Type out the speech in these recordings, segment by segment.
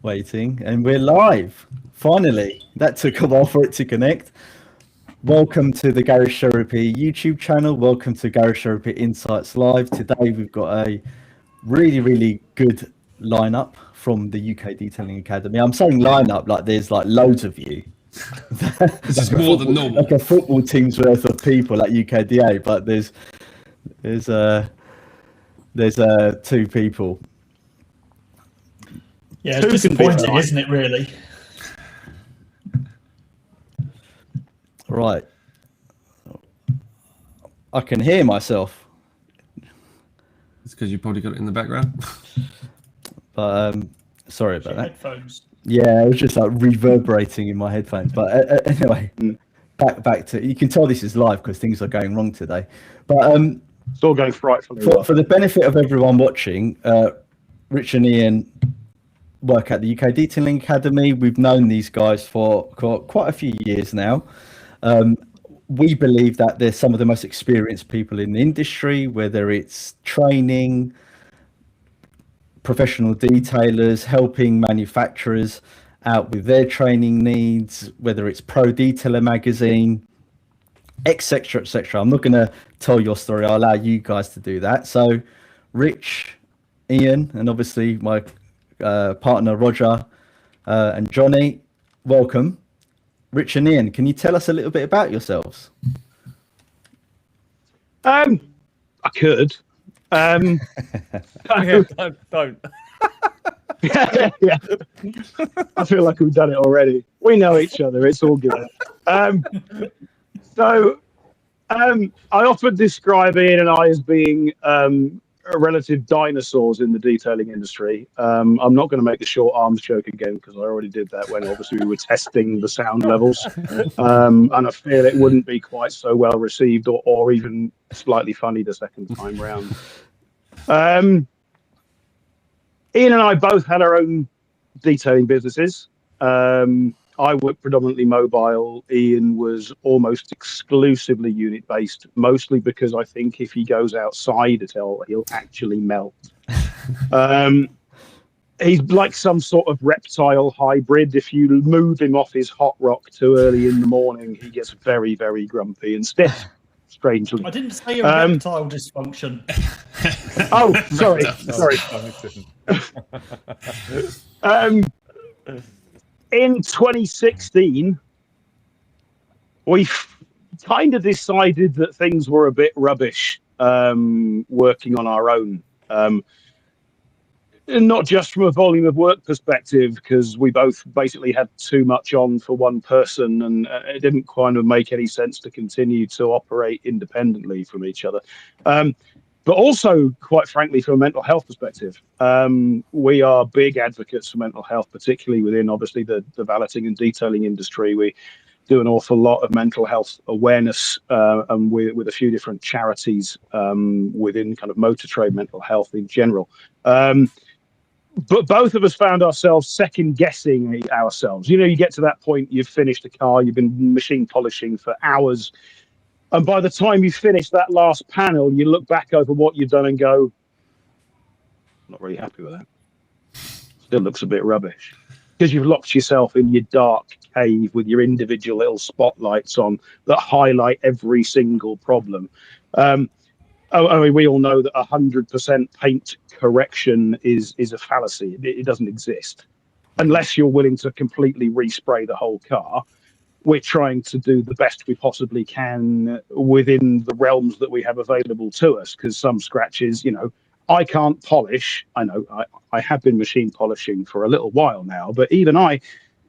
Waiting, and we're live. Finally, that took a while for it to connect. Welcome to the Garage Therapy YouTube channel. Welcome to Garage Therapy Insights Live. Today we've got a really good lineup from the UK Detailing Academy. I'm saying lineup like there's like loads of you. This is more than normal. Like a football team's worth of people at UKDA, but there's two people. Yeah, it's disappointing, isn't it, really? Right. I can hear myself. It's because you probably got it in the background. But sorry about that. Headphones. Yeah, it was just like reverberating in my headphones. But anyway, back to, you can tell this is live because things are going wrong today. But it's all going frightfully for the benefit of everyone watching, Rich and Ian work at the UK Detailing Academy. We've known these guys for quite a few years now. We believe that they're some of the most experienced people in the industry, whether it's training, professional detailers, helping manufacturers out with their training needs, whether it's Pro Detailer magazine, etc., etc. I'm not going to tell your story. I'll allow you guys to do that. So Rich, Ian, and obviously my partner Roger and Johnny, welcome. Rich and Ian, can you tell us a little bit about yourselves? I could. Don't. Yeah. I feel like we've done it already. We know each other. It's all good. I often describe Ian and I as being relative dinosaurs in the detailing industry. I'm not going to make the short arms joke again because I already did that when obviously we were testing the sound levels, and I feel it wouldn't be quite so well received or even slightly funny the second time round. Ian and I both had our own detailing businesses. I worked predominantly mobile. Ian was almost exclusively unit based, mostly because I think if he goes outside at all, he'll actually melt. He's like some sort of reptile hybrid. If you move him off his hot rock too early in the morning, he gets very, very grumpy and stiff, strangely. I didn't say a reptile dysfunction. Oh, sorry. In 2016, we kind of decided that things were a bit rubbish working on our own. Not just from a volume of work perspective, because we both basically had too much on for one person, and it didn't kind of make any sense to continue to operate independently from each other. But also, quite frankly, from a mental health perspective, we are big advocates for mental health, particularly within, obviously, the valeting and detailing industry. We do an awful lot of mental health awareness, and with a few different charities within kind of motor trade mental health in general. But both of us found ourselves second guessing ourselves. You know, you get to that point, you've finished a car, you've been machine polishing for hours. And by the time you finish that last panel, you look back over what you've done and go, not really happy with that. Still looks a bit rubbish. Because you've locked yourself in your dark cave with your individual little spotlights on that highlight every single problem. I mean, we all know that 100% paint correction is a fallacy. It doesn't exist. Unless you're willing to completely respray the whole car. We're trying to do the best we possibly can within the realms that we have available to us, because some scratches, you know, I can't polish. I know I have been machine polishing for a little while now, but even I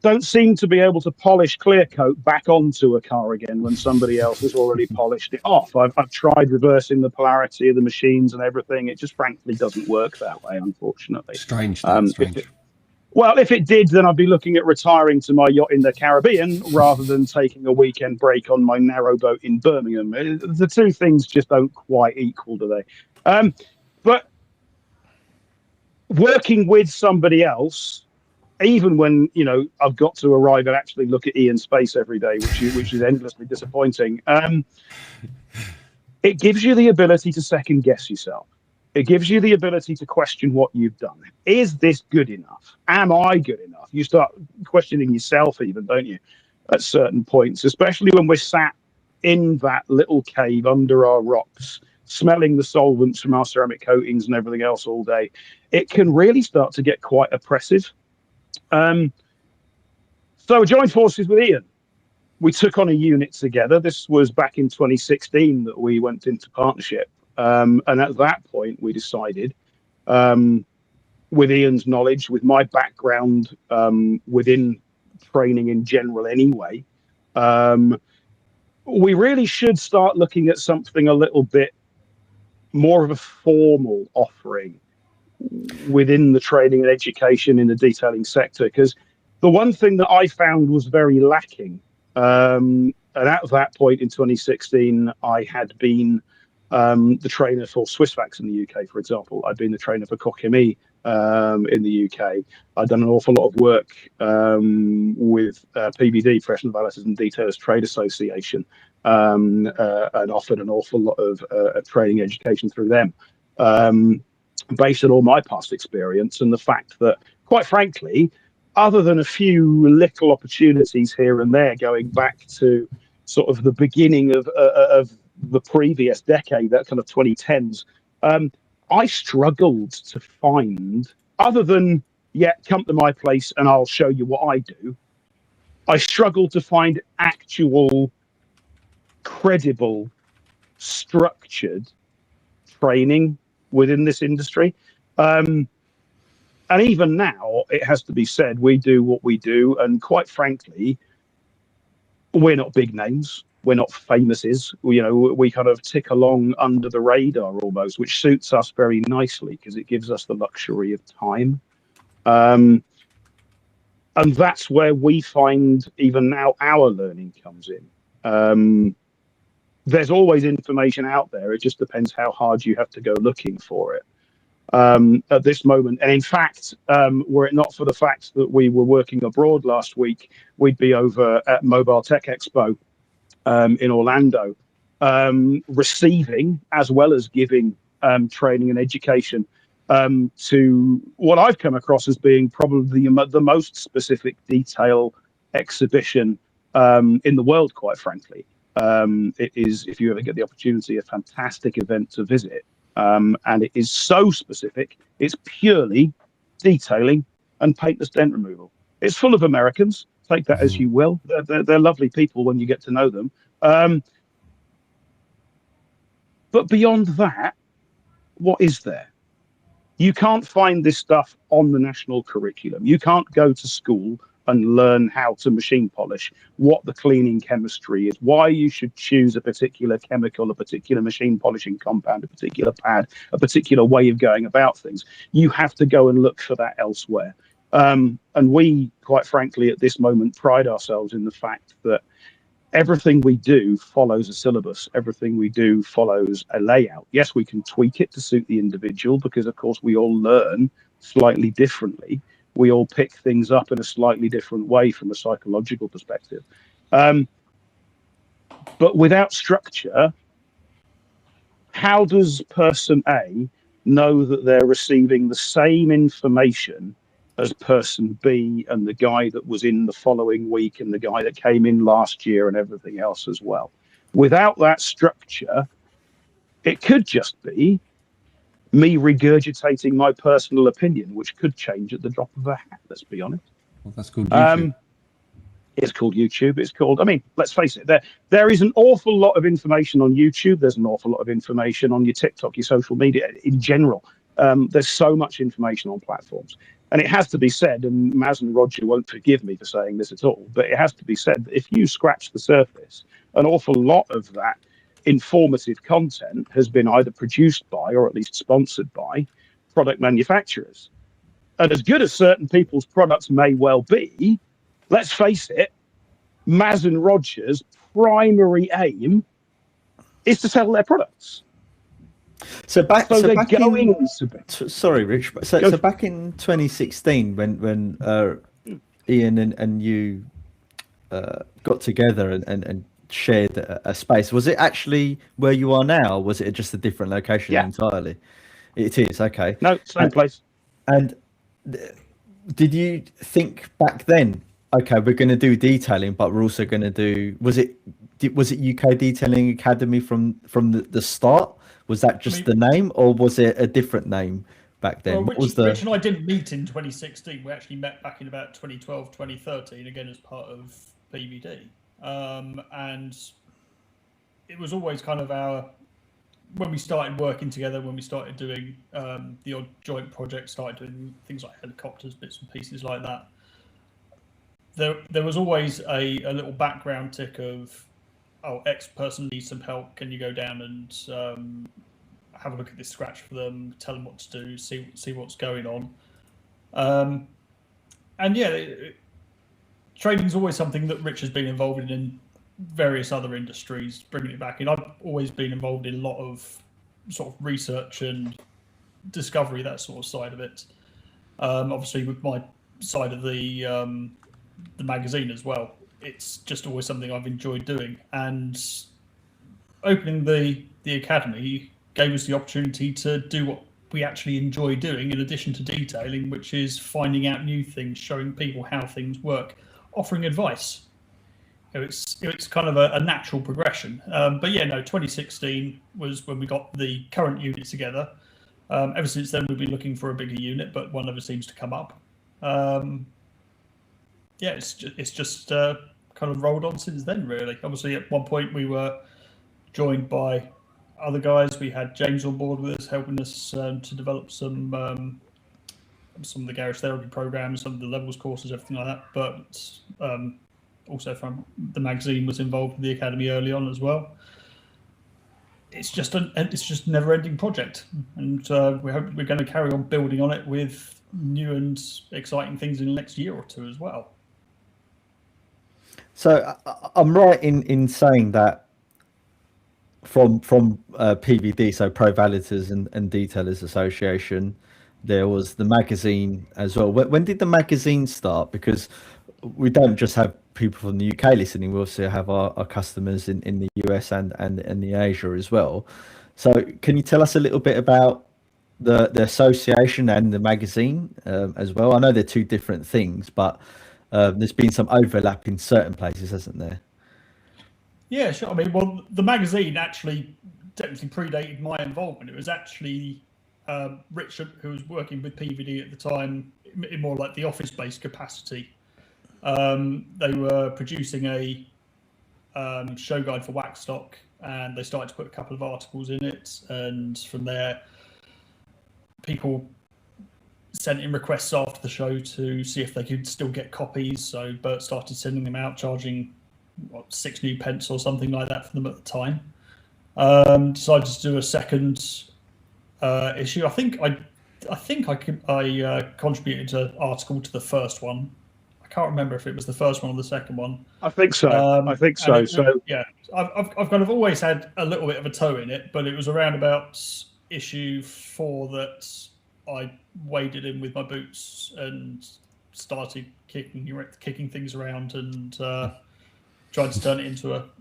don't seem to be able to polish clear coat back onto a car again when somebody else has already polished it off. I've tried reversing the polarity of the machines and everything. It just frankly doesn't work that way, unfortunately. Strange. Well, if it did, then I'd be looking at retiring to my yacht in the Caribbean rather than taking a weekend break on my narrowboat in Birmingham. The two things just don't quite equal, do they? But working with somebody else, even when, you know, I've got to arrive and actually look at Ian's face every day, which is endlessly disappointing, it gives you the ability to second guess yourself. It gives you the ability to question what you've done. Is this good enough? Am I good enough? You start questioning yourself even, don't you, at certain points, especially when we're sat in that little cave under our rocks, smelling the solvents from our ceramic coatings and everything else all day. It can really start to get quite oppressive. So I joined forces with Ian. We took on a unit together. This was back in 2016 that we went into partnership. And at that point, we decided, with Ian's knowledge, with my background within training in general anyway, we really should start looking at something a little bit more of a formal offering within the training and education in the detailing sector. Because the one thing that I found was very lacking, and at that point in 2016, I had been the trainer for Swissvax in the UK, for example. I'd been the trainer for Kokemi in the UK. I'd done an awful lot of work with PBD, Professional Valeters and Detailers Trade Association, and offered an awful lot of training education through them, based on all my past experience and the fact that, quite frankly, other than a few little opportunities here and there going back to sort of the beginning of the previous decade, that kind of 2010s, I struggled to find, other than, come to my place and I'll show you what I do, I struggled to find actual, credible, structured training within this industry. And even now, it has to be said, we do what we do. And quite frankly, we're not big names. We're not famouses. We kind of tick along under the radar almost, which suits us very nicely because it gives us the luxury of time. And that's where we find even now our learning comes in. There's always information out there. It just depends how hard you have to go looking for it. At this moment, and in fact, were it not for the fact that we were working abroad last week, we'd be over at Mobile Tech Expo in Orlando, receiving as well as giving training and education to what I've come across as being probably the most specific detail exhibition in the world, quite frankly. It is, if you ever get the opportunity, a fantastic event to visit. And it is so specific, it's purely detailing and paintless dent removal. It's full of Americans, take that as you will. They're lovely people when you get to know them. But beyond that, what is there? You can't find this stuff on the national curriculum. You can't go to school and learn how to machine polish, what the cleaning chemistry is, why you should choose a particular chemical, a particular machine polishing compound, a particular pad, a particular way of going about things. You have to go and look for that elsewhere. And we, quite frankly, at this moment, pride ourselves in the fact that everything we do follows a syllabus. Everything we do follows a layout. Yes, we can tweak it to suit the individual because, of course, we all learn slightly differently. We all pick things up in a slightly different way from a psychological perspective. But without structure, how does person A know that they're receiving the same information as person B and the guy that was in the following week and the guy that came in last year and everything else as well? Without that structure, it could just be me regurgitating my personal opinion, which could change at the drop of a hat, let's be honest. Well, that's called YouTube. It's called YouTube. It's called, I mean, let's face it, there is an awful lot of information on YouTube. There's an awful lot of information on your TikTok, your social media in general. There's so much information on platforms. And it has to be said, and Maz and Roger won't forgive me for saying this at all, but it has to be said that if you scratch the surface, an awful lot of that informative content has been either produced by or at least sponsored by product manufacturers. And as good as certain people's products may well be, let's face it, Maz and Roger's primary aim is to sell their products. Sorry, Rich. So back in 2016, when Ian and you got together and shared a space, was it actually where you are now, or was it just a different location entirely? It is, okay. No, same place. And did you think back then, okay, we're going to do detailing, but we're also going to do, was it UK Detailing Academy from the start? Was that just the name, or was it a different name back then? Well, What was Rich and I didn't meet in 2016. We actually met back in about 2012, 2013, again as part of PVD. And it was always kind of when we started working together, when we started doing the odd joint project, started doing things like helicopters, bits and pieces like that, there was always a little background tick of, oh, X person needs some help. Can you go down and have a look at this scratch for them, tell them what to do, see what's going on. And yeah, trading is always something that Rich has been involved in various other industries, bringing it back in. I've always been involved in a lot of sort of research and discovery, that sort of side of it. Obviously, with my side of the magazine as well, it's just always something I've enjoyed doing. And opening the academy gave us the opportunity to do what we actually enjoy doing, in addition to detailing, which is finding out new things, showing people how things work, offering advice. It's kind of a natural progression. But yeah, no, 2016 was when we got the current unit together. Ever since then, we've been looking for a bigger unit, but one never seems to come up. Yeah, it's just kind of rolled on since then, really. Obviously, at one point we were joined by other guys. We had James on board with us, helping us to develop some of the garage therapy programs, some of the levels courses, everything like that. But also from the magazine was involved with the academy early on as well. It's just a never-ending project, and we hope we're going to carry on building on it with new and exciting things in the next year or two as well. So I'm right in saying that from PVD, so Pro Validators and Detailers Association, there was the magazine as well. When did the magazine start? Because we don't just have people from the UK listening, we also have our customers in the US and the Asia as well. So can you tell us a little bit about the association and the magazine as well? I know they're two different things, but there's been some overlap in certain places, hasn't there? Yeah, sure. I mean, well, the magazine actually technically predated my involvement. It was actually Richard, who was working with PVD at the time, in more like the office-based capacity. They were producing a show guide for wax stock, and they started to put a couple of articles in it. And from there, people sent in requests after the show to see if they could still get copies. So Bert started sending them out, charging 6 new pence or something like that for them at the time. Decided to do a second issue. I think I contributed an article to the first one. I can't remember if it was the first one or the second one. I think so. Yeah, I've kind of always had a little bit of a toe in it, but it was around about issue 4 that I waded in with my boots and started kicking things around and tried to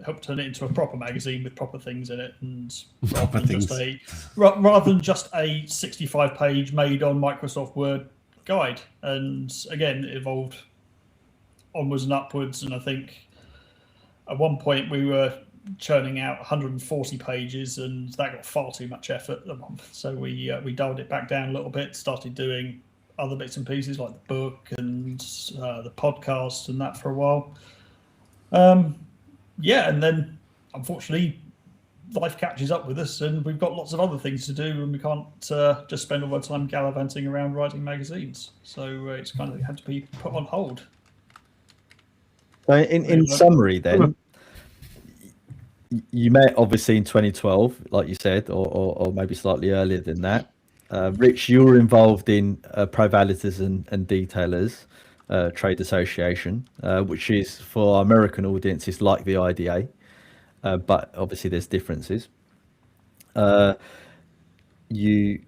help turn it into a proper magazine with proper things in it, and rather than just a 65-page made on Microsoft Word guide. And again, it evolved onwards and upwards, and I think at one point we were churning out 140 pages, and that got far too much effort a month. So we dialed it back down a little bit, started doing other bits and pieces like the book and the podcast and that for a while. And then unfortunately life catches up with us, and we've got lots of other things to do, and we can't just spend all our time gallivanting around writing magazines. So it's kind of had to be put on hold. So in summary then, you met obviously in 2012, like you said, or maybe slightly earlier than that. Rich, you were involved in Pro Validators and Detailers Trade Association, which is for our American audiences like the IDA, but obviously there's differences. You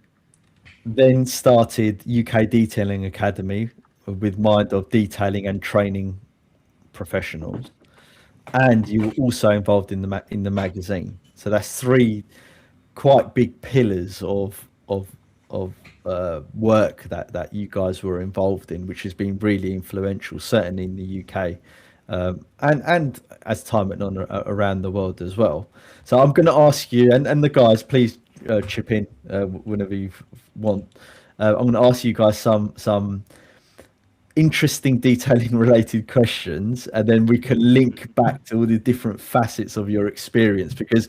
then started UK Detailing Academy with mind of detailing and training professionals, and you were also involved in the magazine. So that's 3 quite big pillars of work that you guys were involved in, which has been really influential, certainly in the UK, and as time went on around the world as well. So I'm going to ask you, and the guys, please chip in whenever you want. I'm going to ask you guys some interesting detailing related questions, and then we can link back to all the different facets of your experience, because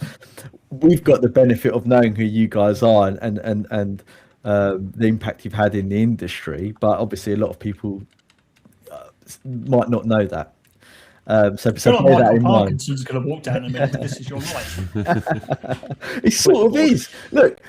we've got the benefit of knowing who you guys are and the impact you've had in the industry, but obviously a lot of people might not know that. So I feel like bear that Michael in mind. Parkinson's going to walk down in a minute. This is your life. It sort of is. Look,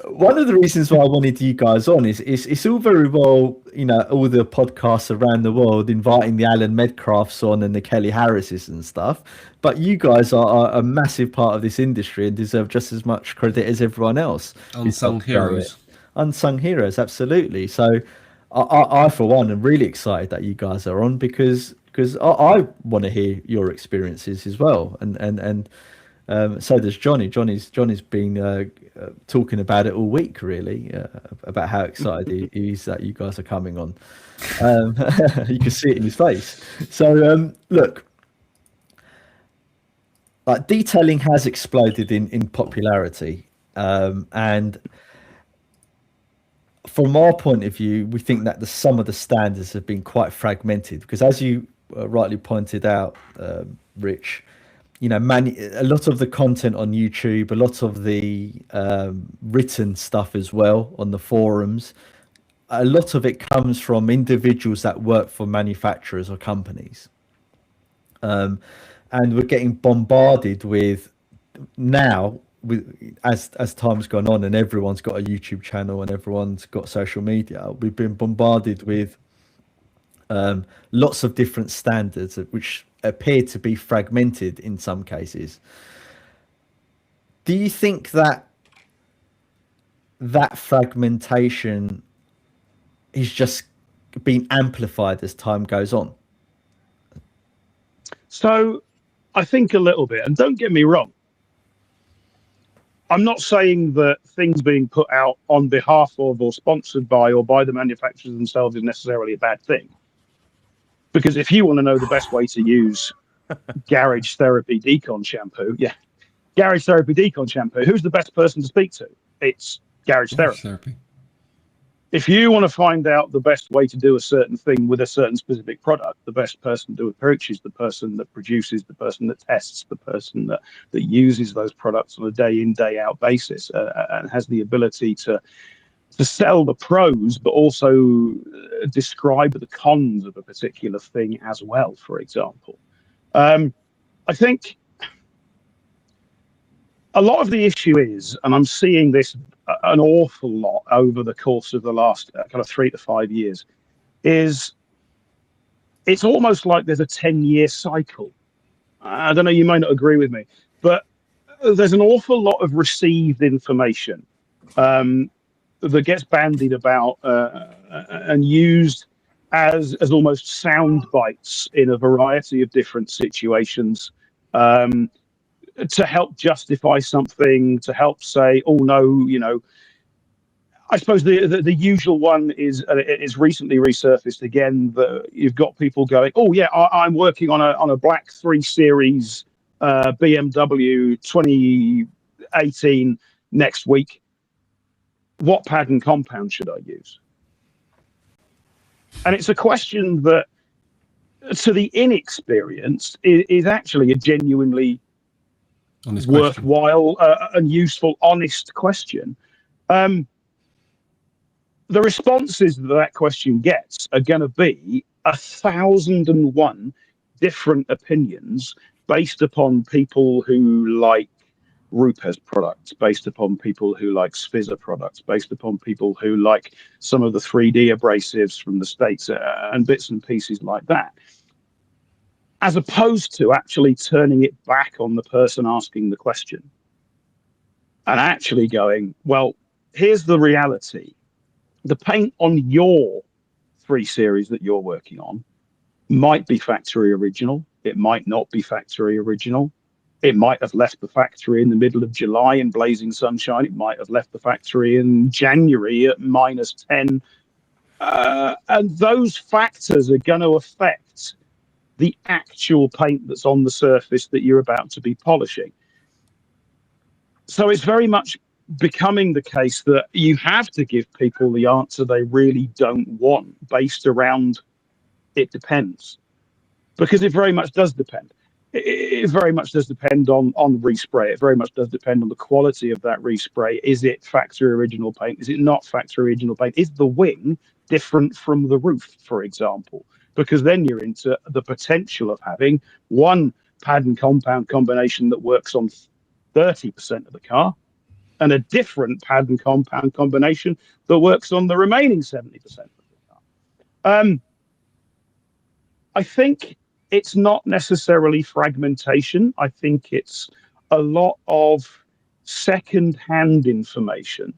one of the reasons why I wanted you guys on is it's all very well, you know, all the podcasts around the world inviting the Alan Medcrafts on and the Kelly Harrises and stuff, but you guys are a massive part of this industry and deserve just as much credit as everyone else. Unsung heroes. Unsung heroes, absolutely. So I for one am really excited that you guys are on, because I want to hear your experiences as well, and so does Johnny. Johnny's been talking about it all week, really, about how excited he is that you guys are coming on. You can see it in his face. So look, like, detailing has exploded in popularity, and from our point of view, we think that some of the standards have been quite fragmented, because as you rightly pointed out, Rich, you know, a lot of the content on YouTube, a lot of the written stuff as well on the forums, a lot of it comes from individuals that work for manufacturers or companies. And we're getting bombarded with now, as time's gone on and everyone's got a YouTube channel and everyone's got social media, we've been bombarded with lots of different standards which appear to be fragmented in some cases. Do you think that fragmentation is just being amplified as time goes on? So I think a little bit, and don't get me wrong, I'm not saying that things being put out on behalf of or sponsored by or by the manufacturers themselves is necessarily a bad thing. Because if you want to know the best way to use Garage Therapy Decon shampoo, Garage Therapy Decon shampoo, who's the best person to speak to? It's Garage Therapy. If you want to find out the best way to do a certain thing with a certain specific product, the best person to approach is the person that produces, the person that tests, the person that uses those products on a day in, day out basis, and has the ability to sell the pros, but also describe the cons of a particular thing as well, for example. I think a lot of the issue is, and I'm seeing this an awful lot over the course of the last kind of 3 to 5 years, is it's almost like there's a 10-year cycle. I don't know, you might not agree with me, but there's an awful lot of received information that gets bandied about and used as almost sound bites in a variety of different situations, to help justify something, to help say, oh no, you know. I suppose the usual one is, it's recently resurfaced again, that you've got people going, oh yeah, I'm working on a Black 3 Series BMW 2018 next week. What pad and compound should I use? And it's a question that, to the inexperienced, is actually a genuinely worthwhile and useful, honest question. The responses that question gets are going to be 1,001 different opinions based upon people who like Rupes products, based upon people who like Svisa products, based upon people who like some of the 3D abrasives from the States, and bits and pieces like that, as opposed to actually turning it back on the person asking the question and actually going, well, here's the reality. The paint on your 3 Series that you're working on might be factory original. It might not be factory original. It might have left the factory in the middle of July in blazing sunshine. It might have left the factory in January at -10. And those factors are going to affect the actual paint that's on the surface that you're about to be polishing. So it's very much becoming the case that you have to give people the answer they really don't want based around it depends. Because it very much does depend. It very much does depend on respray. It very much does depend on the quality of that respray. Is it factory original paint? Is it not factory original paint? Is the wing different from the roof, for example? Because then you're into the potential of having one pad and compound combination that works on 30% of the car and a different pad and compound combination that works on the remaining 70% of the car. I think it's not necessarily fragmentation. I think it's a lot of second-hand information,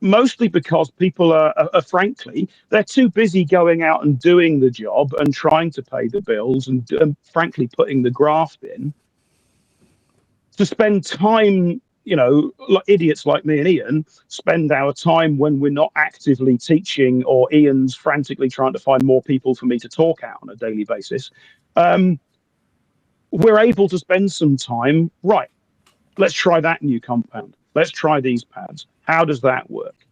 mostly because people are frankly, they're too busy going out and doing the job and trying to pay the bills and frankly putting the graft in to spend time, like idiots like me and Ian spend our time when we're not actively teaching or Ian's frantically trying to find more people for me to talk at on a daily basis. We're able to spend some time, right, let's try that new compound. Let's try these pads. How does that work?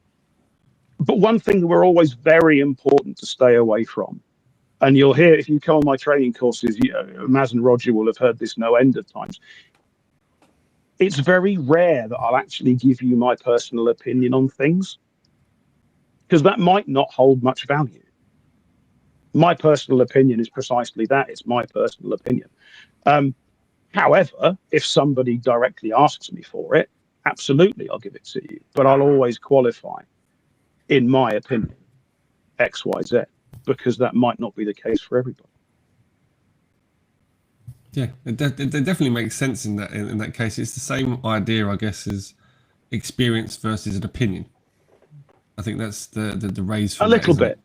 But one thing that we're always very important to stay away from, and you'll hear if you come on my training courses, Maz and Roger will have heard this no end of times. It's very rare that I'll actually give you my personal opinion on things because that might not hold much value. My personal opinion is precisely that. It's my personal opinion. However, if somebody directly asks me for it, absolutely, I'll give it to you. But I'll always qualify, in my opinion, X, Y, Z, because that might not be the case for everybody. Yeah, it definitely makes sense in that case. It's the same idea, I guess, as experience versus an opinion. I think that's the raise for a little bit.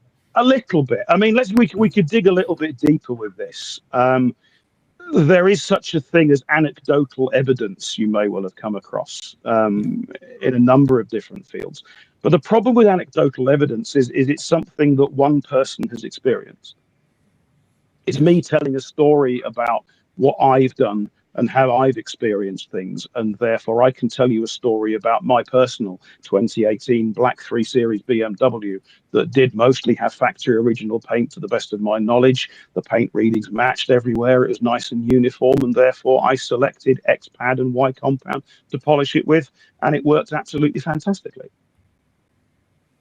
I mean, we could dig a little bit deeper with this. There is such a thing as anecdotal evidence you may well have come across in a number of different fields. But the problem with anecdotal evidence is it's something that one person has experienced. It's me telling a story about what I've done and how I've experienced things. And therefore, I can tell you a story about my personal 2018 Black 3 Series BMW that did mostly have factory original paint to the best of my knowledge. The paint readings matched everywhere. It was nice and uniform. And therefore, I selected X pad and Y compound to polish it with. And it worked absolutely fantastically.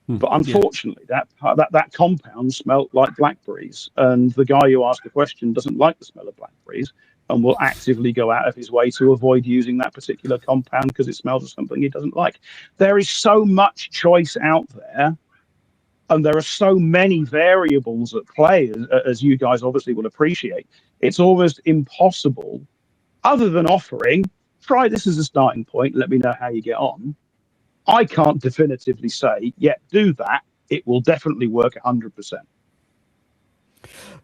But unfortunately, that compound smelt like blackberries. And the guy who asked the question doesn't like the smell of blackberries and will actively go out of his way to avoid using that particular compound because it smells of something he doesn't like. There is so much choice out there, and there are so many variables at play, as you guys obviously will appreciate. It's almost impossible, other than offering, try this as a starting point, let me know how you get on. I can't definitively say, do that. It will definitely work 100%.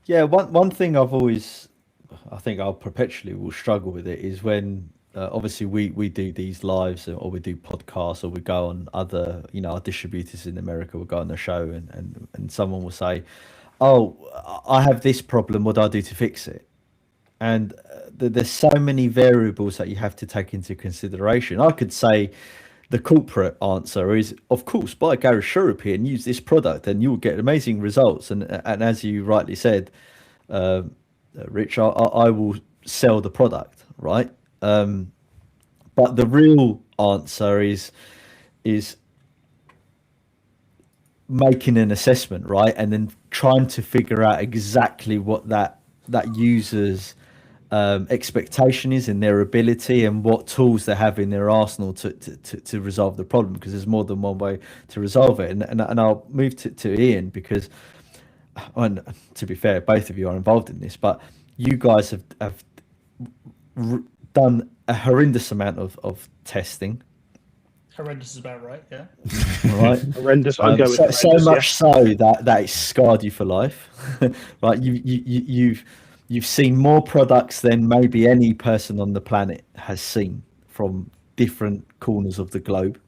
Yeah, one thing I think I'll perpetually will struggle with it is when obviously we do these lives or we do podcasts or we go on other, our distributors in America will go on the show and someone will say, oh, I have this problem. What do I do to fix it? And there's so many variables that you have to take into consideration. I could say, the corporate answer is, of course, buy Garage Therapy and use this product and you'll get amazing results. And as you rightly said, Rich, I will sell the product, right? But the real answer is making an assessment, right? And then trying to figure out exactly what that user's expectation is and their ability and what tools they have in their arsenal to resolve the problem, because there's more than one way to resolve it. And I'll move to Ian because, and to be fair, both of you are involved in this, but you guys have done a horrendous amount of testing. Horrendous is about right, yeah. Right. Horrendous. So much so that it scarred you for life. Right. You've you've seen more products than maybe any person on the planet has seen from different corners of the globe.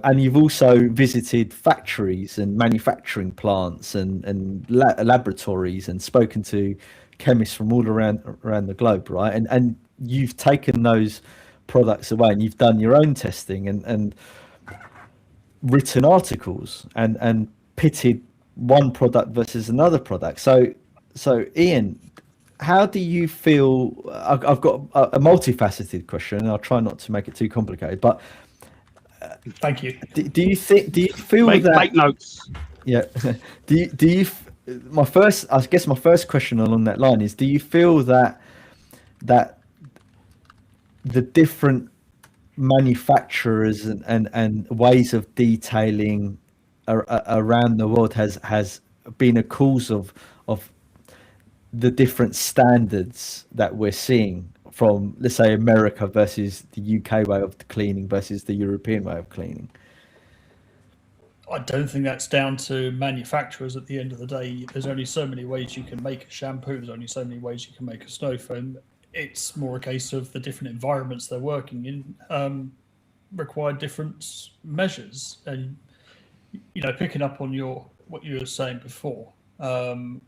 And you've also visited factories and manufacturing plants and laboratories and spoken to chemists from all around the globe, right? And you've taken those products away and you've done your own testing and written articles and pitted one product versus another product. So Ian, how do you feel? I've got a multifaceted question, and I'll try not to make it too complicated. But thank you. do you feel Make notes? Yeah. do you? My first question along that line is: do you feel that the different manufacturers and ways of detailing around the world has been a cause of the different standards that we're seeing from, let's say, America versus the UK way of cleaning versus the European way of cleaning? I don't think that's down to manufacturers at the end of the day. There's only so many ways you can make a shampoo. There's only so many ways you can make a snow foam. It's more a case of the different environments they're working in require different measures. And, picking up on what you were saying before, the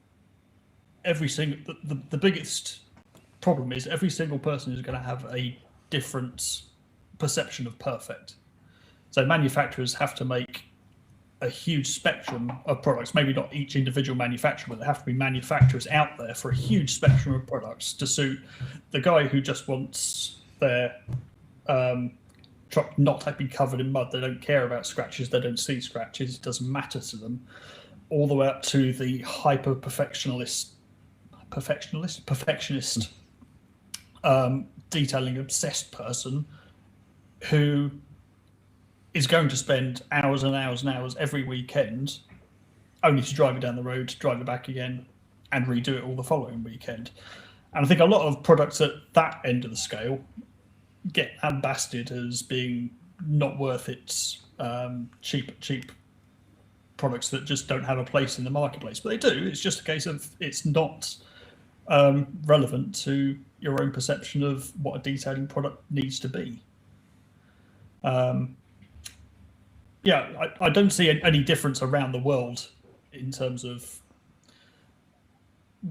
biggest problem is every single person is going to have a different perception of perfect. So manufacturers have to make a huge spectrum of products, maybe not each individual manufacturer, but there have to be manufacturers out there for a huge spectrum of products to suit the guy who just wants their truck not to be covered in mud. They don't care about scratches, they don't see scratches, it doesn't matter to them, all the way up to the hyper perfectionist detailing obsessed person who is going to spend hours and hours and hours every weekend only to drive it down the road, drive it back again, and redo it all the following weekend. And I think a lot of products at that end of the scale get ambassaded as being not worth its cheap products that just don't have a place in the marketplace. But they do. It's just a case of it's not relevant to your own perception of what a detailing product needs to be. I don't see any difference around the world in terms of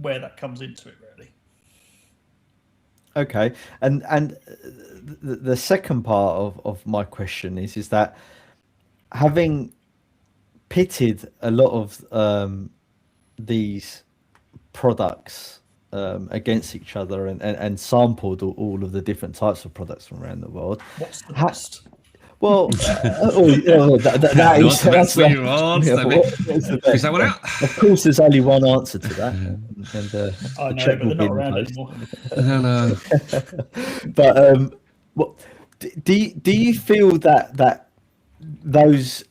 where that comes into it, really. Okay, and the second part of my question is that having pitted a lot of these products against each other and sampled all of the different types of products from around the world, what's the best? Well, that's where you Of course, there's only one answer to that, and I know, but they're not around anymore. No. But do you feel that those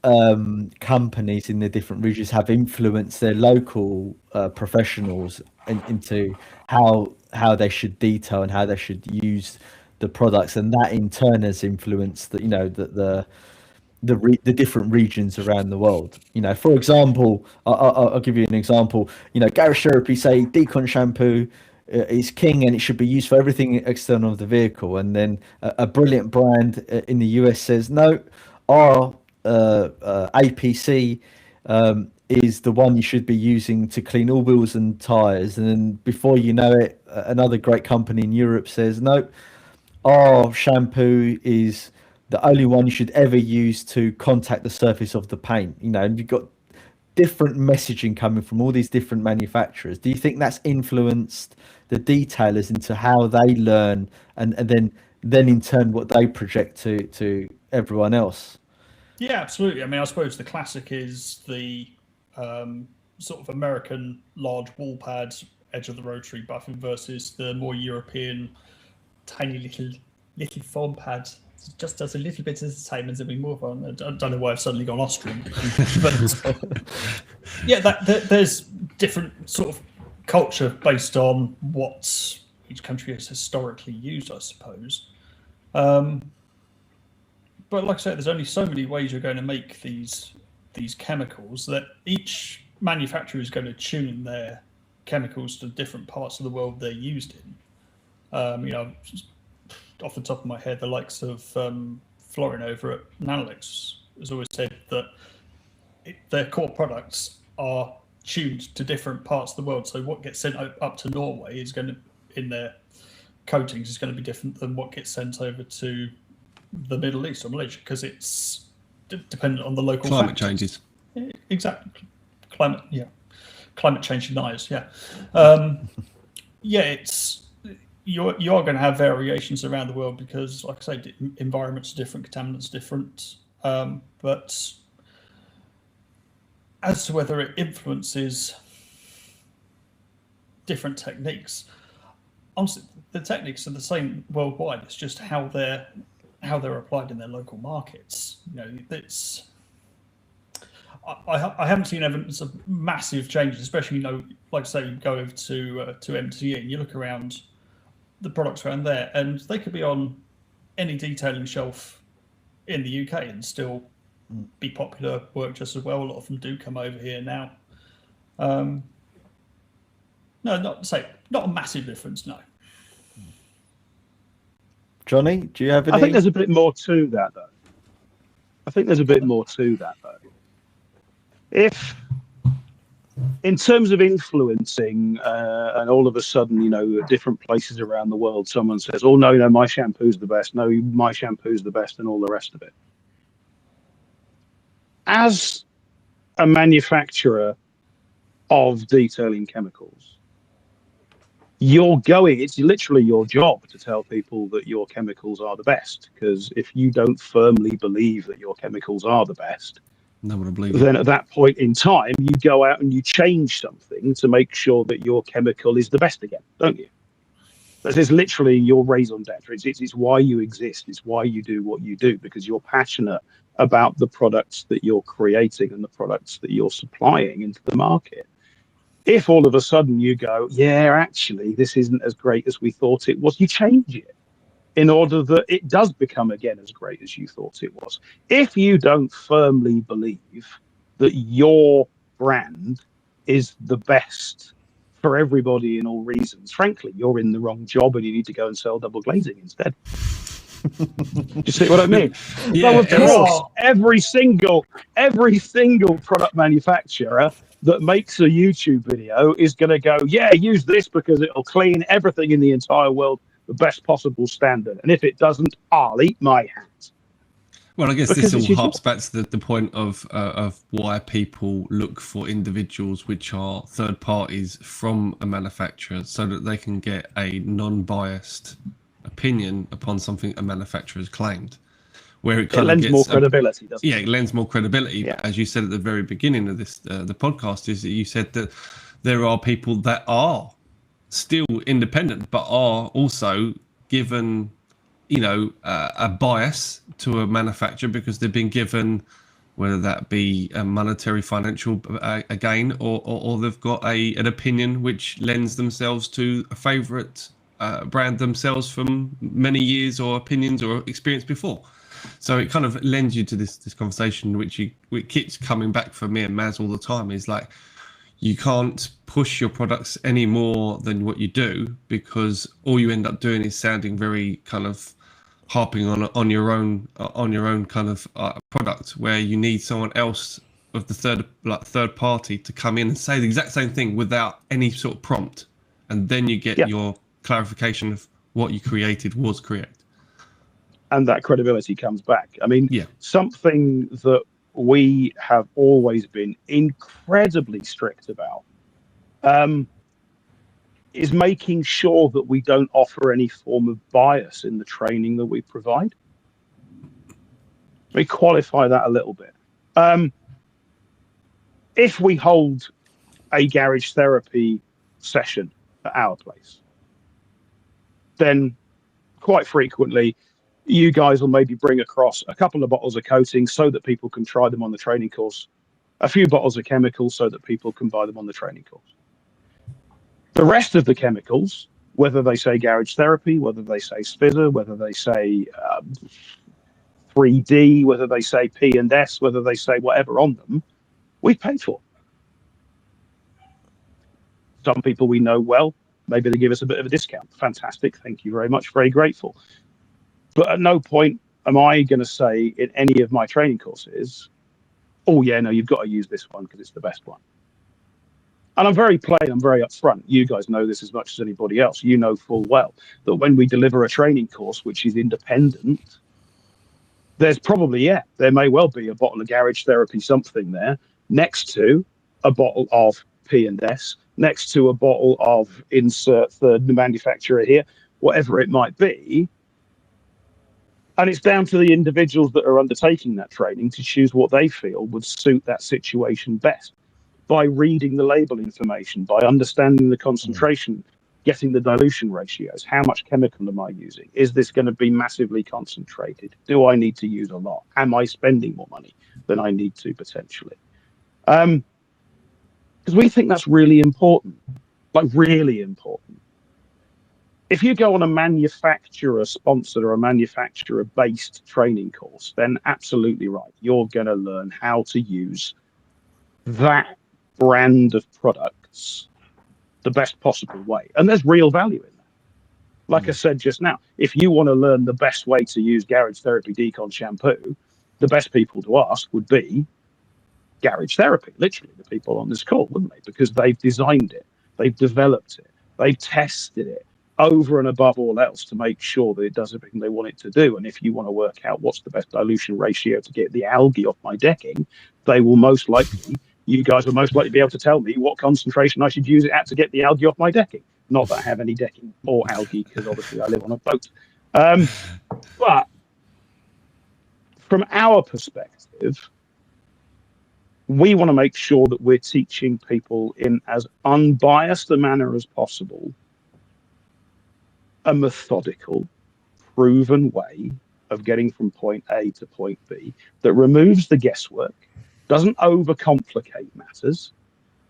companies in the different regions have influenced their local professionals into how they should detail and how they should use the products, and that in turn has influenced the different regions around the world? For example, I'll give you an example. Garage Therapy say Decon shampoo is king and it should be used for everything external of the vehicle, and then a brilliant brand in the US says no, our APC is the one you should be using to clean all wheels and tires, and then before you know it, another great company in Europe says no, our shampoo is the only one you should ever use to contact the surface of the paint. And you've got different messaging coming from all these different manufacturers. Do you think that's influenced the detailers into how they learn and then in turn what they project to everyone else? Yeah, absolutely. I mean, I suppose the classic is the sort of American large wall pad, edge of the rotary buffing versus the more European tiny little foam pad. It just does a little bit of the same, and then we move on. I don't know why I've suddenly gone Austrian, but there's different sort of culture based on what each country has historically used, I suppose. But like I said, there's only so many ways you're going to make these chemicals that each manufacturer is going to tune their chemicals to different parts of the world they're used in. Off the top of my head, the likes of Florin over at Nanolix has always said that their core products are tuned to different parts of the world. So what gets sent up to Norway is going to, in their coatings, is going to be different than what gets sent over to the Middle East or Malaysia, because it's dependent on the local climate factors. changes. Exactly. Climate change deniers. It's you are going to have variations around the world because, like I say, environments are different, contaminants different. But as to whether it influences different techniques, honestly, the techniques are the same worldwide. It's just how they're applied in their local markets. It's. I haven't seen evidence of massive changes, especially like I say, you go over to MTE and you look around the products around there, and they could be on any detailing shelf in the UK and still be popular, work just as well. A lot of them do come over here now. No, not a massive difference. No. Johnny, do you have any? I think there's a bit more to that, though. If, in terms of influencing, and all of a sudden, different places around the world, someone says, "Oh no, my shampoo's the best. No, my shampoo's the best," and all the rest of it. As a manufacturer of detailing chemicals, it's literally your job to tell people that your chemicals are the best. Because if you don't firmly believe that your chemicals are the best, no one will believe then at that point in time, you go out and you change something to make sure that your chemical is the best again, don't you? That is literally your raison d'etre. It's why you exist. It's why you do what you do, because you're passionate about the products that you're creating and the products that you're supplying into the market. If all of a sudden you go, yeah, actually, this isn't as great as we thought it was, you change it in order that it does become again as great as you thought it was. If you don't firmly believe that your brand is the best for everybody in all reasons, frankly, you're in the wrong job and you need to go and sell double glazing instead. Do you see what I mean? Yeah, so of course, every single product manufacturer that makes a YouTube video is going to go, yeah, use this because it'll clean everything in the entire world the best possible standard. And if it doesn't, I'll eat my hat. Well, I guess Because this all harps back to the point of why people look for individuals which are third parties from a manufacturer so that they can get a non-biased opinion upon something a manufacturer has claimed. Where it kind of lends more credibility, doesn't it? Yeah, it lends more credibility. Yeah. But as you said at the very beginning of this, the podcast, is that you said that there are people that are still independent, but are also given, a bias to a manufacturer because they've been given, whether that be a monetary financial gain or they've got an opinion which lends themselves to a favourite brand themselves from many years or opinions or experience before. So it kind of lends you to this conversation, which keeps coming back for me and Maz all the time, is like, you can't push your products any more than what you do, because all you end up doing is sounding very kind of harping on your own kind of product, where you need someone else of the third party to come in and say the exact same thing without any sort of prompt, and then you get your clarification of what you created was correct. And that credibility comes back. I mean, something that we have always been incredibly strict about is making sure that we don't offer any form of bias in the training that we provide. Let me qualify that a little bit. If we hold a garage therapy session at our place, then quite frequently you guys will maybe bring across a couple of bottles of coatings so that people can try them on the training course, a few bottles of chemicals so that people can buy them on the training course. The rest of the chemicals, whether they say garage therapy, whether they say Spizzer, whether they say 3D, whether they say P&S, whether they say whatever on them, we've paid for. Some people we know well, maybe they give us a bit of a discount. Fantastic. Thank you very much. Very grateful. But at no point am I going to say in any of my training courses, oh, yeah, no, you've got to use this one because it's the best one. And I'm very plain, I'm very upfront. You guys know this as much as anybody else. You know full well that when we deliver a training course which is independent, there's probably, there may well be a bottle of garage therapy something there next to a bottle of P&S, next to a bottle of insert third manufacturer here, whatever it might be. And it's down to the individuals that are undertaking that training to choose what they feel would suit that situation best by reading the label information, by understanding the concentration, getting the dilution ratios. How much chemical am I using? Is this going to be massively concentrated? Do I need to use a lot? Am I spending more money than I need to potentially? Because we think that's really important, like really important. If you go on a manufacturer-sponsored or a manufacturer-based training course, then absolutely right. You're going to learn how to use that brand of products the best possible way. And there's real value in that. Like I said just now, if you want to learn the best way to use Garage Therapy Decon shampoo, the best people to ask would be Garage Therapy, literally the people on this call, wouldn't they? Because they've designed it, they've developed it, they've tested it over and above all else to make sure that it does everything they want it to do. And if you want to work out what's the best dilution ratio to get the algae off my decking, they will most likely, you guys will most likely be able to tell me what concentration I should use it at to get the algae off my decking. Not that I have any decking or algae, because obviously I live on a boat. But from our perspective, we want to make sure that we're teaching people in as unbiased a manner as possible a methodical, proven way of getting from point A to point B that removes the guesswork, doesn't overcomplicate matters.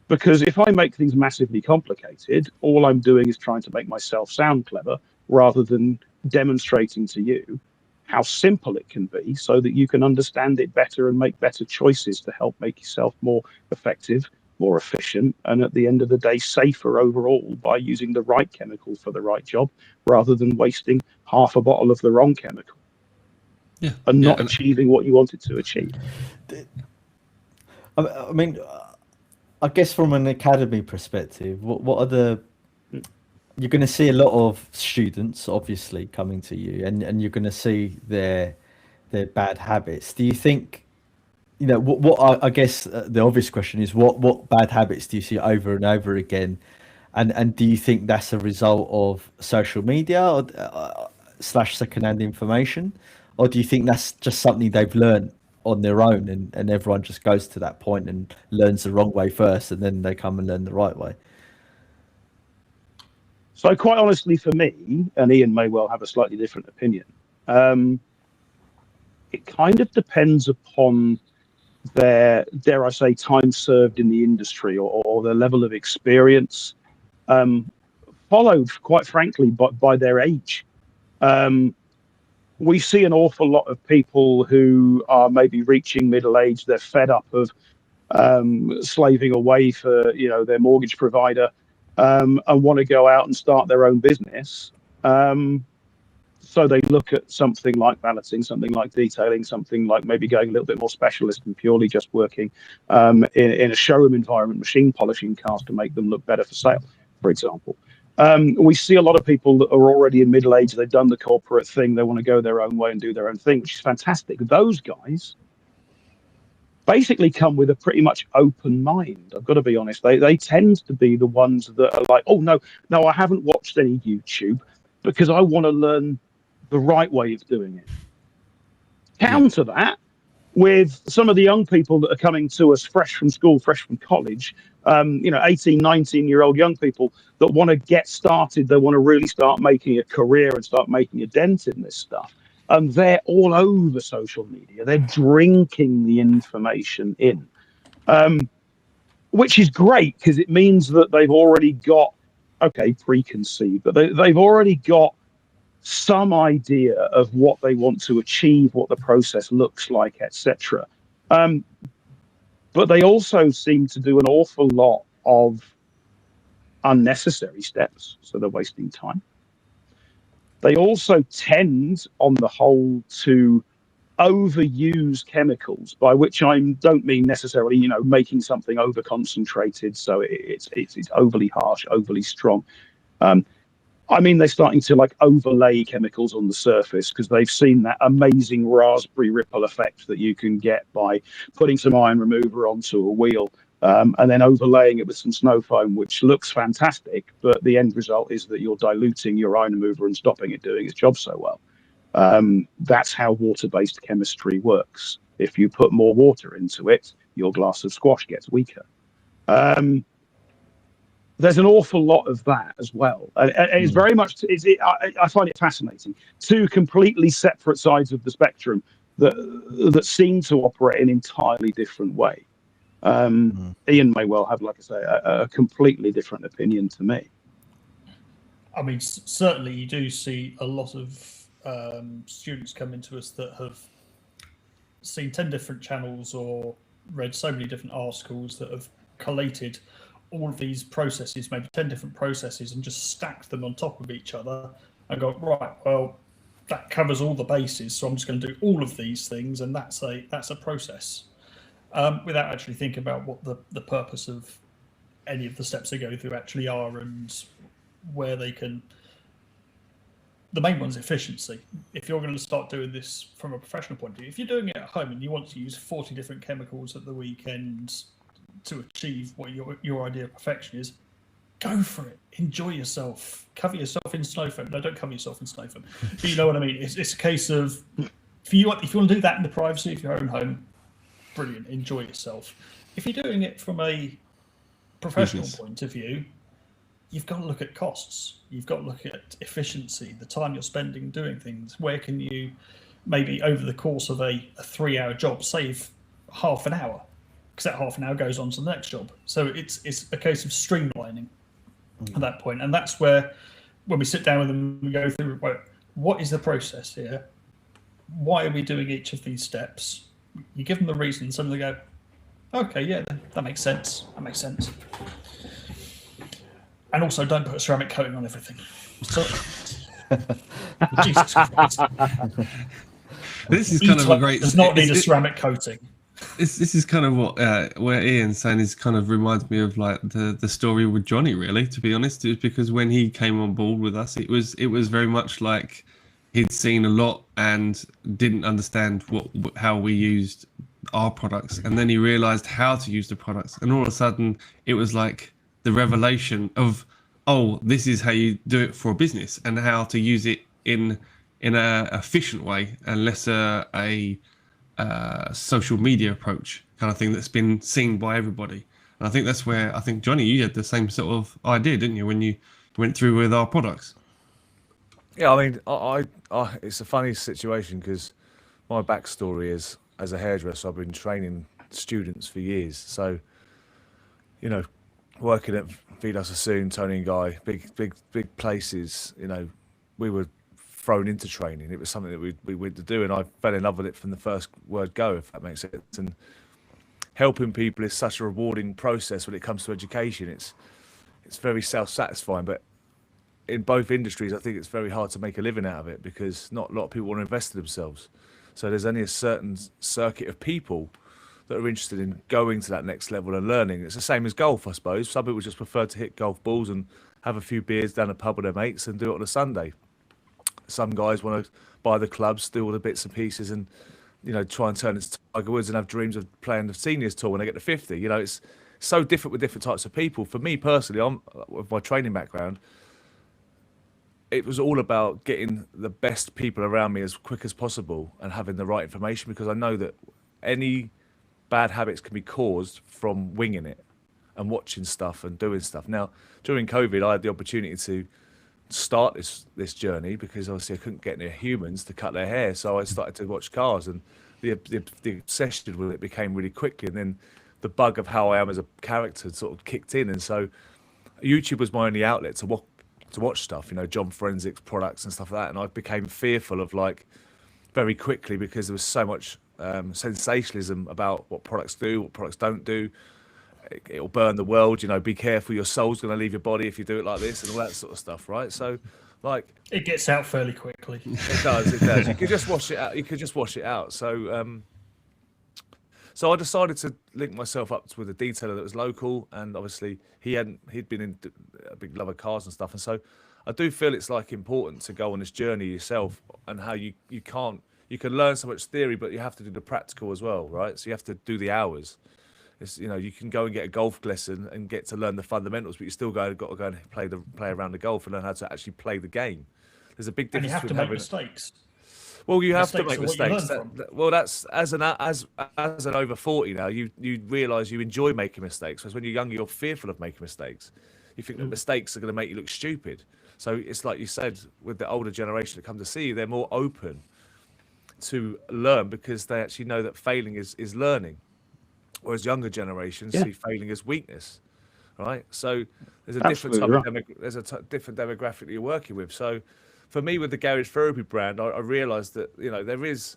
Because if I make things massively complicated, all I'm doing is trying to make myself sound clever rather than demonstrating to you how simple it can be so that you can understand it better and make better choices to help make yourself more effective, more efficient, and at the end of the day, safer overall by using the right chemical for the right job rather than wasting half a bottle of the wrong chemical and not achieving what you wanted to achieve. I mean, I guess from an academy perspective, what are the... You're going to see a lot of students, obviously, coming to you, and you're going to see their bad habits. Do you think, you know, what I guess the obvious question is, what bad habits do you see over and over again, and do you think that's a result of social media or slash secondhand information, or do you think that's just something they've learned on their own, and everyone just goes to that point and learns the wrong way first, and then they come and learn the right way? So quite honestly, for me, and Ian may well have a slightly different opinion, it kind of depends upon their, dare I say, time served in the industry or their level of experience, followed, quite frankly, by their age. We see an awful lot of people who are maybe reaching middle age. They're fed up of slaving away for, you know, their mortgage provider, and want to go out and start their own business. So they look at something like balloting, something like detailing, something like maybe going a little bit more specialist and purely just working in a showroom environment, machine polishing cars to make them look better for sale, for example. We see a lot of people that are already in middle age. They've done the corporate thing. They want to go their own way and do their own thing, which is fantastic. Those guys basically come with a pretty much open mind. I've got to be honest. They tend to be the ones that are like, oh, no, I haven't watched any YouTube because I want to learn the right way of doing it. Counter that with some of the young people that are coming to us fresh from school, fresh from college, 18, 19-year-old young people that want to get started. They want to really start making a career and start making a dent in this stuff. And they're all over social media. They're drinking the information in, which is great because it means that they've already got, preconceived, but they've already got some idea of what they want to achieve, what the process looks like, etc. But they also seem to do an awful lot of unnecessary steps, so they're wasting time. They also tend, on the whole, to overuse chemicals, by which I don't mean necessarily, making something over concentrated, so it's overly harsh, overly strong. I mean, they're starting to like overlay chemicals on the surface because they've seen that amazing raspberry ripple effect that you can get by putting some iron remover onto a wheel and then overlaying it with some snow foam, which looks fantastic. But the end result is that you're diluting your iron remover and stopping it doing its job so well. That's how water-based chemistry works. If you put more water into it, your glass of squash gets weaker. There's an awful lot of that as well. And it's very much, I find it fascinating. Two completely separate sides of the spectrum that seem to operate in an entirely different way. Ian may well have, like I say, a completely different opinion to me. I mean, certainly you do see a lot of students come into us that have seen 10 different channels or read so many different articles that have collated all of these processes, maybe 10 different processes, and just stacked them on top of each other and go, right, well, that covers all the bases, so I'm just going to do all of these things, and that's a process, without actually thinking about what the purpose of any of the steps they go through actually are and where they can. The main one's efficiency. If you're going to start doing this from a professional point of view, if you're doing it at home and you want to use 40 different chemicals at the weekend to achieve what your idea of perfection is, go for it. Enjoy yourself. Cover yourself in snow foam. No, don't cover yourself in snow foam. But you know what I mean? It's a case of, if you want to do that in the privacy of your own home, brilliant. Enjoy yourself. If you're doing it from a professional point of view, you've got to look at costs. You've got to look at efficiency, the time you're spending doing things. Where can you maybe over the course of a 3-hour job save half an hour? Because that half an hour goes on to the next job. So it's a case of streamlining at that point. And that's where, when we sit down with them, we go through, well, what is the process here? Why are we doing each of these steps? You give them the reasons, and they go, okay, yeah, that makes sense. That makes sense. And also, don't put a ceramic coating on everything. So, Jesus Christ. This is kind of a great. Does not need a ceramic coating. This is kind of what where Ian's saying is kind of reminds me of like the story with Johnny, really, to be honest. It was because when he came on board with us, it was very much like he'd seen a lot and didn't understand how we used our products, and then he realized how to use the products, and all of a sudden it was like the revelation of, oh, this is how you do it for a business and how to use it in a efficient way and less a social media approach kind of thing that's been seen by everybody. And I think that's where, I think, Johnny, you had the same sort of idea, didn't you, when you went through with our products? Yeah, I mean, I it's a funny situation because my backstory is, as a hairdresser, I've been training students for years. So, working at Vida Sassoon, Tony and Guy, big places, we were thrown into training. It was something that we wanted to do, and I fell in love with it from the first word go, if that makes sense. And helping people is such a rewarding process when it comes to education. It's very self-satisfying, but in both industries, I think it's very hard to make a living out of it because not a lot of people want to invest in themselves. So there's only a certain circuit of people that are interested in going to that next level and learning. It's the same as golf, I suppose. Some people just prefer to hit golf balls and have a few beers down a pub with their mates and do it on a Sunday. Some guys want to buy the clubs, do all the bits and pieces, and try and turn into Tiger Woods and have dreams of playing the seniors tour when they get to 50. It's so different with different types of people. For me personally, with my training background, it was all about getting the best people around me as quick as possible and having the right information, because I know that any bad habits can be caused from winging it and watching stuff and doing stuff. Now, during COVID, I had the opportunity to start this journey because obviously I couldn't get near humans to cut their hair, so I started to watch cars, and the obsession with it became really quickly, and then the bug of how I am as a character sort of kicked in, and so YouTube was my only outlet to watch stuff, John Forensics products and stuff like that, and I became fearful of very quickly because there was so much sensationalism about what products do, what products don't do. it'll burn the world. You know, be careful, your soul's going to leave your body if you do it like this, and all that sort of stuff, right? So, like, it gets out fairly quickly. It does. It does. You could just wash it out. You could just wash it out. So, so I decided to link myself up with a detailer that was local, and obviously he'd been in a big love of cars and stuff, and so I do feel it's like important to go on this journey yourself, and how you can learn so much theory, but you have to do the practical as well, right? So you have to do the hours. It's, you know, you can go and get a golf lesson and get to learn the fundamentals, but you still got to go and play around the golf and learn how to actually play the game. There's a big difference. And you have to make mistakes. Well, you have to make mistakes. Well, that's as an over 40 now. You realise you enjoy making mistakes. Whereas when you're younger, you're fearful of making mistakes. You think that mistakes are going to make you look stupid. So it's like you said, with the older generation that come to see you, they're more open to learn because they actually know that failing is learning. Whereas younger generations see failing as weakness, right? So there's a different different demographic that you're working with. So for me, with the Garage Therapy brand, I realised that, you know, there is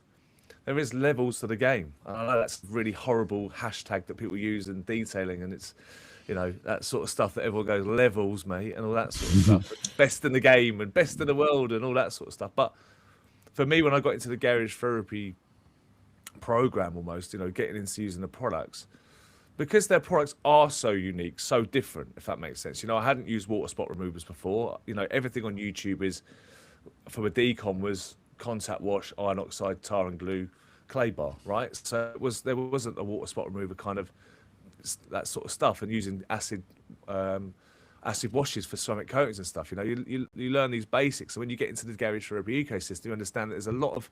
levels to the game. And I know that's a really horrible hashtag that people use in detailing, and it's, you know, that sort of stuff that everyone goes, levels, mate, and all that sort of stuff. Best in the game and best in the world and all that sort of stuff. But for me, when I got into the Garage Therapy program, almost, you know, getting into using the products, because their products are so unique, so different, if that makes sense. You know, I hadn't used water spot removers before. You know, everything on YouTube is, from a decon, was contact wash, iron oxide, tar and glue, clay bar, right? So there wasn't a water spot remover kind of that sort of stuff, and using acid washes for ceramic coatings and stuff. You know, you learn these basics. So when you get into the Garage Therapy ecosystem, you understand that there's a lot of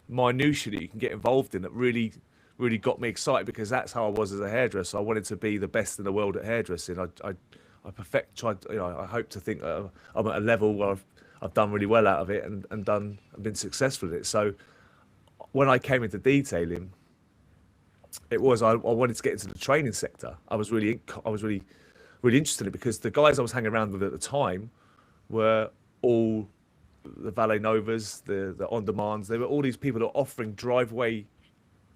minutiae that you can get involved in that really got me excited, because that's how I was as a hairdresser. I wanted to be the best in the world at hairdressing. I hope to think I'm at a level where I've done really well out of it and been successful at it. So when I came into detailing, I wanted to get into the training sector. I was really interested in it, because the guys I was hanging around with at the time were all the Valet Novas, the On Demands. They were all these people that are offering driveway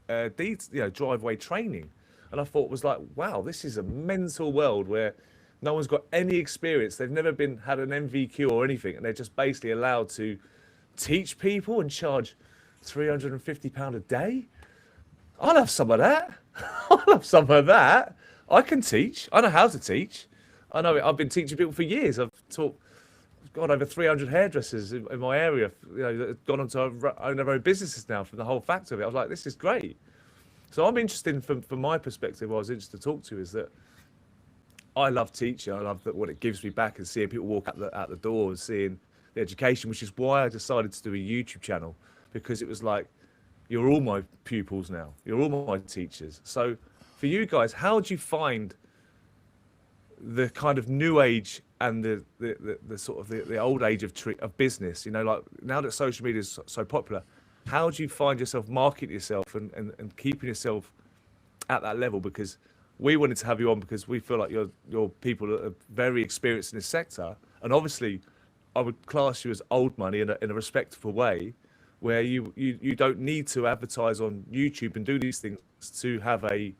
training, and I thought it was like, wow, this is a mental world where no one's got any experience. They've never had an MVQ or anything, and they're just basically allowed to teach people and charge £350 a day. I'll have some of that. I can teach. I know how to teach. I know I've been teaching people for years. I've taught over 300 hairdressers in my area, you know, that have gone on to own their own businesses now from the whole fact of it. I was like, this is great. So I'm interested from my perspective. What I was interested to talk to is that I love teaching. I love what it gives me back, and seeing people walk out the door and seeing the education, which is why I decided to do a YouTube channel, because it was like, you're all my pupils now. You're all my teachers. So for you guys, how do you find the kind of new age and the sort of the old age of business? You know, like now that social media is so popular, how do you find yourself marketing yourself and keeping yourself at that level? Because we wanted to have you on because we feel like you're people that are very experienced in this sector, and obviously I would class you as old money in a respectful way, where you don't need to advertise on YouTube and do these things to have a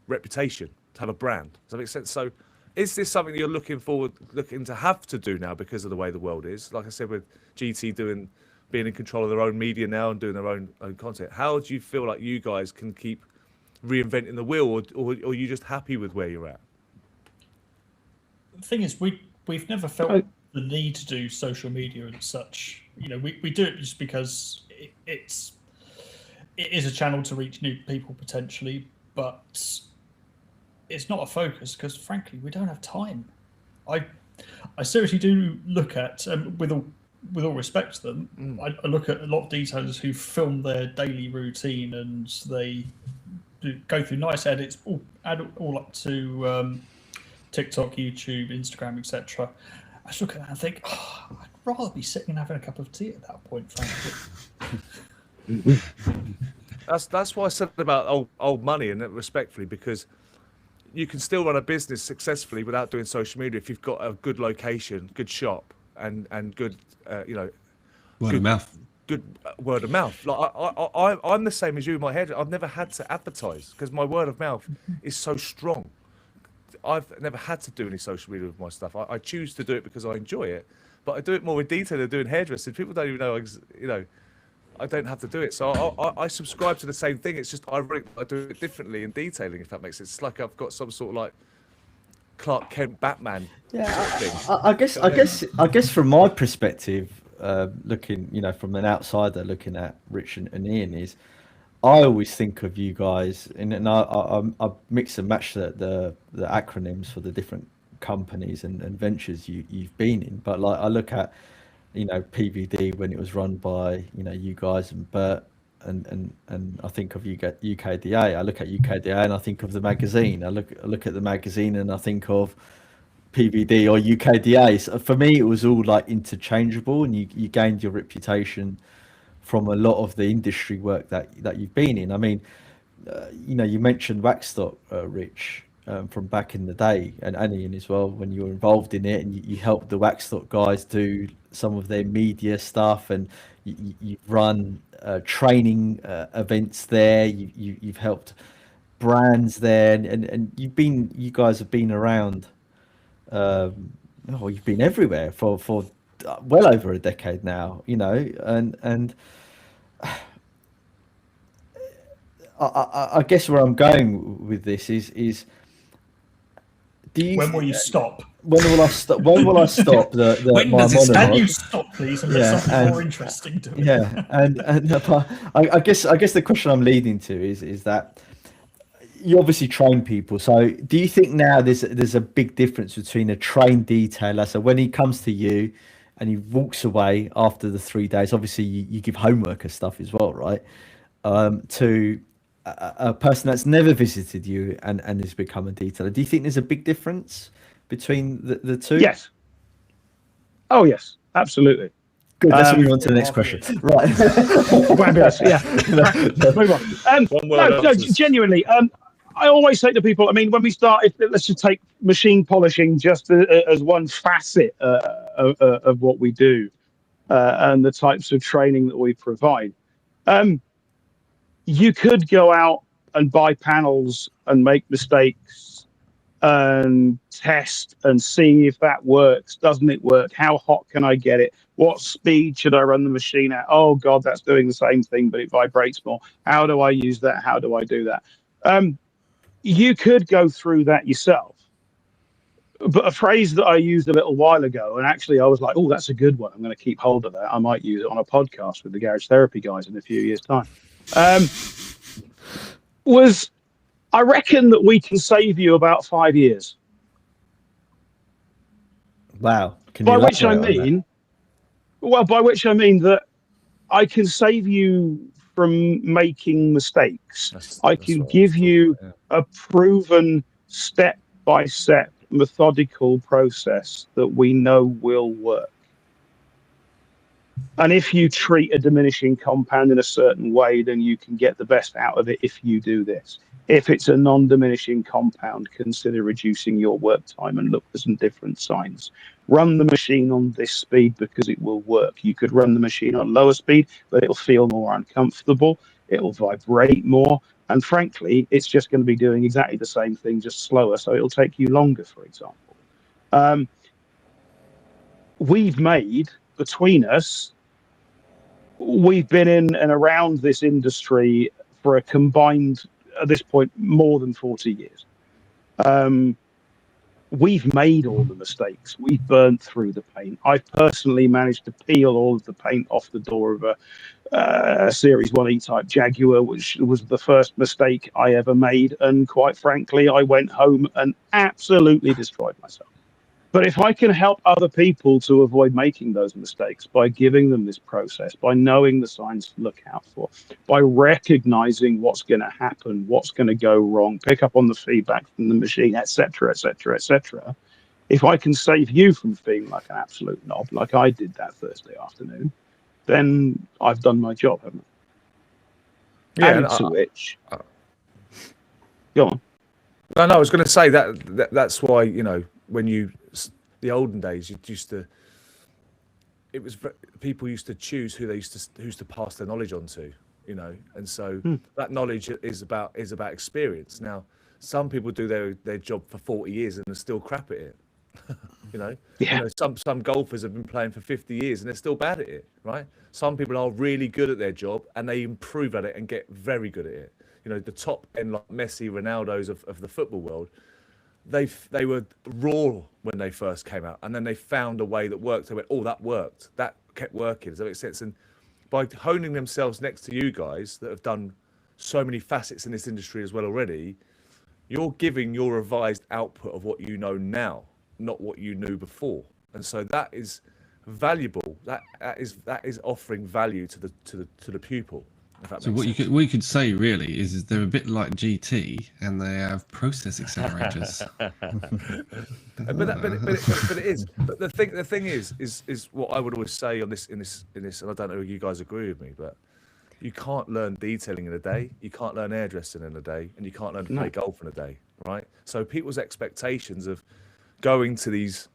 reputation, to have a brand. Does that make sense? So is this something you're looking to have to do now because of the way the world is? Like I said, with GT being in control of their own media now and doing their own content, how do you feel like you guys can keep reinventing the wheel, or are you just happy with where you're at? The thing is, we've never felt the need to do social media and such. You know, we do it just because it is a channel to reach new people potentially, but it's not a focus because, frankly, we don't have time. I seriously do look at, with all respect to them, I look at a lot of detailers who film their daily routine and they go through nice edits, add all up to TikTok, YouTube, Instagram, etc. I just look at that and think, I'd rather be sitting and having a cup of tea at that point, frankly. That's why I said about old money, and respectfully, because you can still run a business successfully without doing social media if you've got a good location, good shop, and good word of mouth. Good word of mouth. Like I'm the same as you in my head. I've never had to advertise because my word of mouth is so strong. I've never had to do any social media with my stuff. I choose to do it because I enjoy it, but I do it more in detail than doing hairdressing. People don't even know, I don't have to do it. So I subscribe to the same thing. It's just ironic I do it differently in detailing, if that makes sense. It's like I've got some sort of like Clark Kent Batman. I guess from my perspective, looking, from an outsider looking at Rich and Ian, is I always think of you guys, and I mix and match the acronyms for the different companies and ventures you've been in. But like I look at, PVD when it was run by you guys and Bert, and I think of UKDA. I look at UKDA and I think of the magazine. I look at the magazine and I think of PVD or UKDA. So for me, it was all like interchangeable, and you gained your reputation from a lot of the industry work that you've been in. I mean, you mentioned Waxstock, Rich, from back in the day, and Ian as well, when you were involved in it, and you helped the Waxstock guys do some of their media stuff, and you've run training events there. You've helped brands there, and you guys have been around. You've been everywhere for well over a decade now, and I guess where I'm going with this is do you When will you stop? When will I stop? When will I stop When my does it stop? Can monologue? you stop, please, and let something more interesting do it? Yeah, and I guess the question I'm leading to is that you obviously train people. So do you think now there's a big difference between a trained detailer? So when he comes to you and he walks away after the 3 days, obviously you give homework and stuff as well, right? To a person that's never visited you and has become a detailer. Do you think there's a big difference between the two? Yes. Oh, yes, absolutely. Good. Let's move on to the next question. Right. Fabulous. Yeah. Move on. No, genuinely. I always say to people, I mean, when we start, let's just take machine polishing just as one facet of what we do and the types of training that we provide. You could go out and buy panels and make mistakes and test and see if that works. Doesn't it work? How hot can I get it? What speed should I run the machine at? Oh, God, that's doing the same thing, but it vibrates more. How do I use that? How do I do that? You could go through that yourself. But a phrase that I used a little while ago, and actually I was like, oh, that's a good one. I'm going to keep hold of that. I might use it on a podcast with the Garage Therapy guys in a few years' time. Was I reckon that we can save you about 5 years. Wow. By which I mean that I can save you from making mistakes. I can give you a proven step-by-step methodical process that we know will work. And if you treat a diminishing compound in a certain way, then you can get the best out of it if you do this. If it's a non-diminishing compound, consider reducing your work time and look for some different signs. Run the machine on this speed because it will work. You could run the machine on lower speed, but it'll feel more uncomfortable. It'll vibrate more. And frankly, it's just going to be doing exactly the same thing, just slower. So it'll take you longer, for example. We've made, between us, we've been in and around this industry for a combined, at this point, more than 40 years. We've made all the mistakes. We've burnt through the paint. I've personally managed to peel all of the paint off the door of a Series 1 E-Type Jaguar, which was the first mistake I ever made. And quite frankly, I went home and absolutely destroyed myself. But if I can help other people to avoid making those mistakes by giving them this process, by knowing the signs to look out for, by recognizing what's going to happen, what's going to go wrong, pick up on the feedback from the machine, etc., etc., etc., if I can save you from feeling like an absolute knob, like I did that Thursday afternoon, then I've done my job, haven't I? Yeah, Added to which... Go on. No, I was going to say that's why, when the olden days, people used to choose who's to pass their knowledge on to, and so that knowledge is about experience. Now, some people do their job for 40 years and are still crap at it. You Yeah. know, some golfers have been playing for 50 years and they're still bad at it, right? Some people are really good at their job and they improve at it and get very good at it. You know, the top end, like Messi, Ronaldo's of the football world, they were raw when they first came out, and then they found a way that worked. They went, oh, that worked. That kept working. Does that make sense? And by honing themselves next to you guys that have done so many facets in this industry as well already, you're giving your revised output of what you know now, not what you knew before. And so that is valuable. That is offering value to the pupil. So what you could say really is they're a bit like GT and they have process accelerators. but it is. But the thing is what I would always say on this in this, and I don't know if you guys agree with me, but you can't learn detailing in a day, you can't learn hairdressing in a day, and you can't learn to play golf in a day, right? So people's expectations of going to these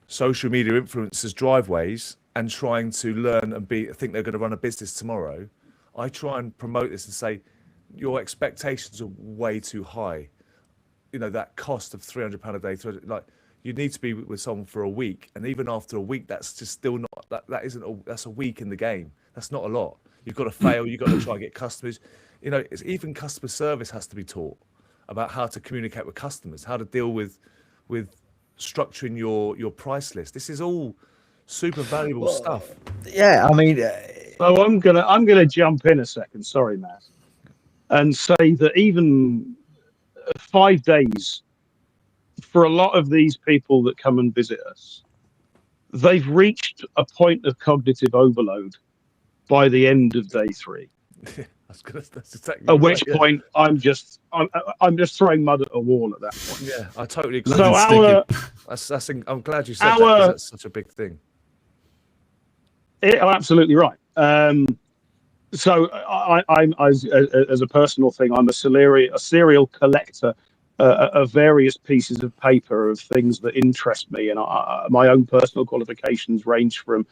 social media influencers' driveways and trying to learn and think they're going to run a business tomorrow. I try and promote this and say, your expectations are way too high. You know, that cost of £300 a day, like you need to be with someone for a week. And even after a week, that's just still not, that's a week in the game. That's not a lot. You've got to fail. You've got to try and get customers. You know, it's even customer service has to be taught about how to communicate with customers, how to deal with structuring your price list. This is all super valuable stuff. Yeah, I mean, So I'm gonna jump in a second. Sorry, Matt, and say that even 5 days for a lot of these people that come and visit us, they've reached a point of cognitive overload by the end of day 3. That's exactly At right, which yeah. point I'm just throwing mud at a wall at that point. Yeah, I totally agree. So I'm glad you said that, 'cause that's such a big thing. Absolutely right. So I'm as a personal thing, I'm a serial collector of various pieces of paper of things that interest me, and my own personal qualifications range from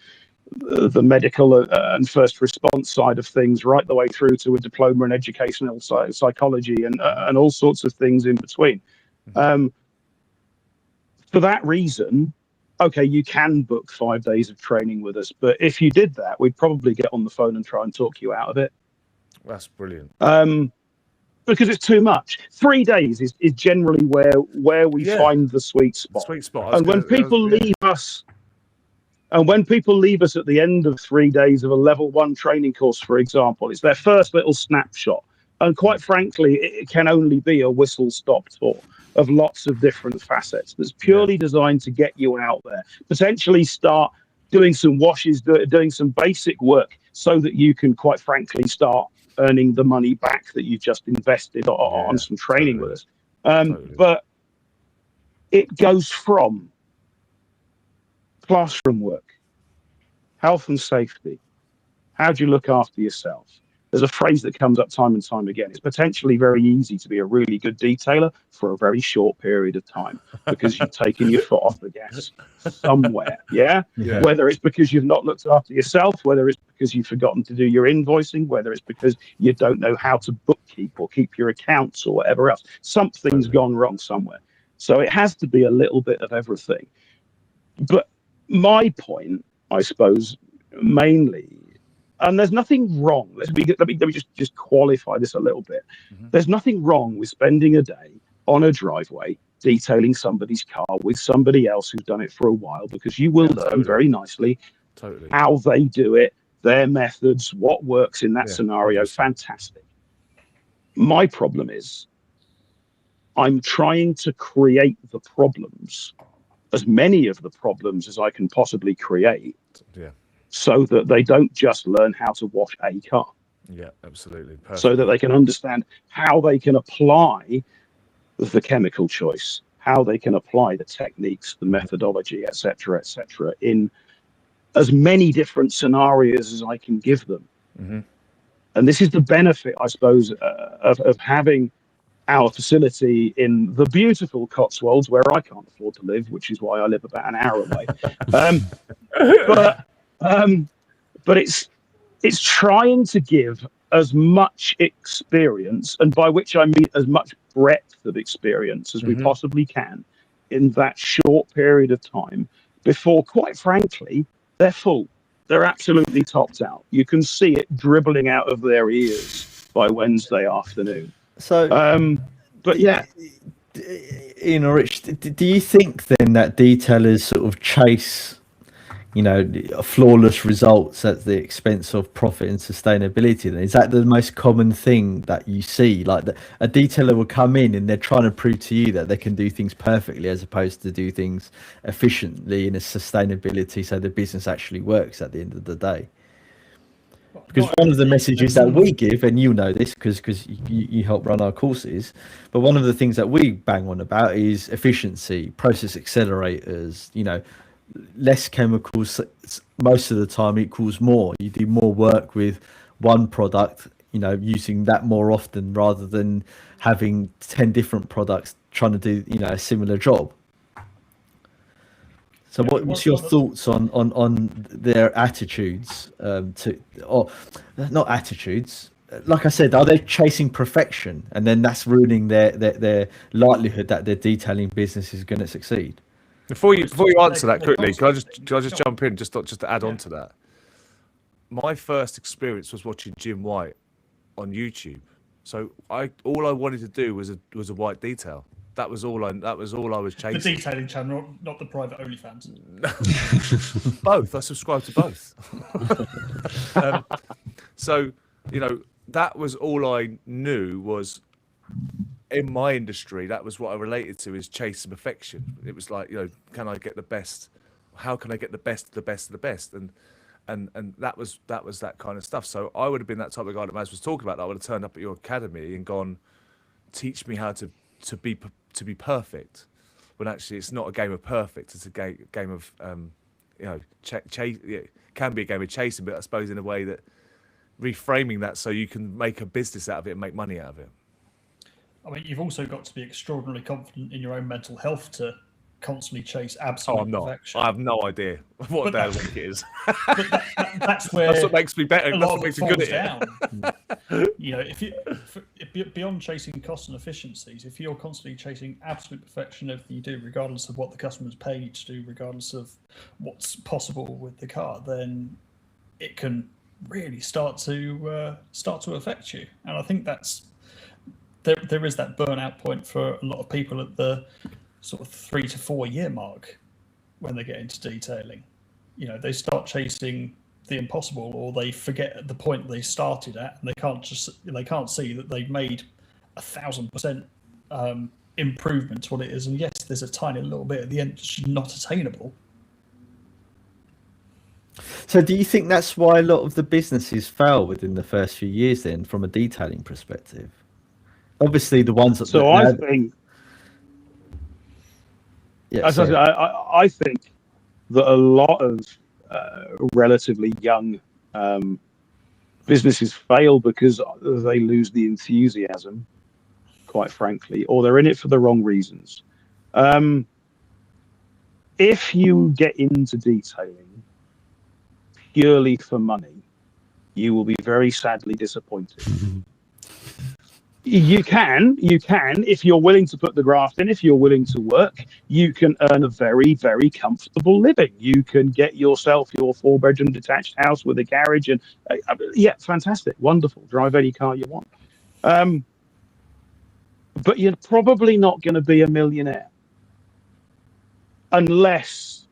the medical and first response side of things right the way through to a diploma in educational psychology and all sorts of things in between. For that reason, okay, you can book 5 days of training with us, but if you did that, we'd probably get on the phone and try and talk you out of it. That's brilliant. Because it's too much. 3 days is generally where we find the sweet spot. Sweet spot. And when people leave us at the end of 3 days of a level 1 training course, for example, it's their first little snapshot. And quite frankly, it can only be a whistle-stop tour of lots of different facets that's purely designed to get you out there, potentially start doing some washes, doing some basic work so that you can, quite frankly, start earning the money back that you've just invested on some training with us. But it goes from classroom work, health and safety, how do you look after yourself? There's a phrase that comes up time and time again. It's potentially very easy to be a really good detailer for a very short period of time because you've taken your foot off the gas somewhere. Yeah? Whether it's because you've not looked after yourself, whether it's because you've forgotten to do your invoicing, whether it's because you don't know how to bookkeep or keep your accounts or whatever else. Something's gone wrong somewhere. So it has to be a little bit of everything. But my point, I suppose, mainly, and there's nothing wrong. Let me just qualify this a little bit. There's nothing wrong with spending a day on a driveway detailing somebody's car with somebody else who's done it for a while, because you will learn very nicely how they do it, their methods, what works in that scenario. Fantastic. My problem is I'm trying to create the problems, as many of the problems as I can possibly create. So that they don't just learn how to wash a car. Yeah, absolutely. Perfect. So that they can understand how they can apply the chemical choice, how they can apply the techniques, the methodology, etc., in as many different scenarios as I can give them. And this is the benefit, I suppose, of having our facility in the beautiful Cotswolds, where I can't afford to live, which is why I live about an hour away. But it's trying to give as much experience, and by which I mean as much breadth of experience as we possibly can in that short period of time before, quite frankly, they're full. They're absolutely topped out. You can see it dribbling out of their ears by Wednesday afternoon. So, but yeah. Ian or Rich, do you think then that detailers sort of chase, flawless results at the expense of profit and sustainability? Then is that the most common thing that you see? Like a detailer will come in and they're trying to prove to you that they can do things perfectly as opposed to do things efficiently in a sustainability, so the business actually works at the end of the day. Because one of the messages that we give, and you know this because you help run our courses, but one of the things that we bang on about is efficiency, process accelerators, less chemicals most of the time equals more. You do more work with one product, using that more often rather than having 10 different products trying to do, a similar job. So what's your thoughts on their attitudes or not attitudes? Like I said, are they chasing perfection, and then that's ruining their likelihood that their detailing business is going to succeed? Before you answer that quickly, can I just jump in just to add on to that? My first experience was watching Jim White on YouTube. So all I wanted to do was a white detail. That was all I was chasing. The detailing channel, not the private OnlyFans. Both. I subscribe to both. So that was all I knew was. In my industry, that was what I related to, is chasing perfection. It was like, can I get the best? How can I get the best of the best of the best? And that was that kind of stuff. So I would have been that type of guy that Maz was talking about. That I would have turned up at your academy and gone, teach me how to be perfect. When actually it's not a game of perfect. It's a game of it can be a game of chasing, but I suppose in a way that reframing that so you can make a business out of it and make money out of it. I mean, you've also got to be extraordinarily confident in your own mental health to constantly chase absolute perfection. I have no idea what the hell it is. But that's where that's what makes me better. That's what makes me good at it. If beyond chasing costs and efficiencies, if you're constantly chasing absolute perfection of everything you do, regardless of what the customer's paying you to do, regardless of what's possible with the car, then it can really start to affect you. And I think that's. There is that burnout point for a lot of people at the sort of 3 to 4 year mark when they get into detailing. They start chasing the impossible, or they forget at the point they started at, and they can't see that they've made 1,000% improvement to what it is. And yes, there's a tiny little bit at the end that's not attainable. So do you think that's why a lot of the businesses fail within the first few years then, from a detailing perspective? Obviously, the ones that. So I think. Yeah, I think that a lot of relatively young businesses fail because they lose the enthusiasm, quite frankly, or they're in it for the wrong reasons. If you get into detailing purely for money, you will be very sadly disappointed. You can, if you're willing to put the graft in, if you're willing to work, you can earn a very, very comfortable living. You can get yourself your 4-bedroom detached house with a garage and fantastic, wonderful. Drive any car you want. But you're probably not going to be a millionaire unless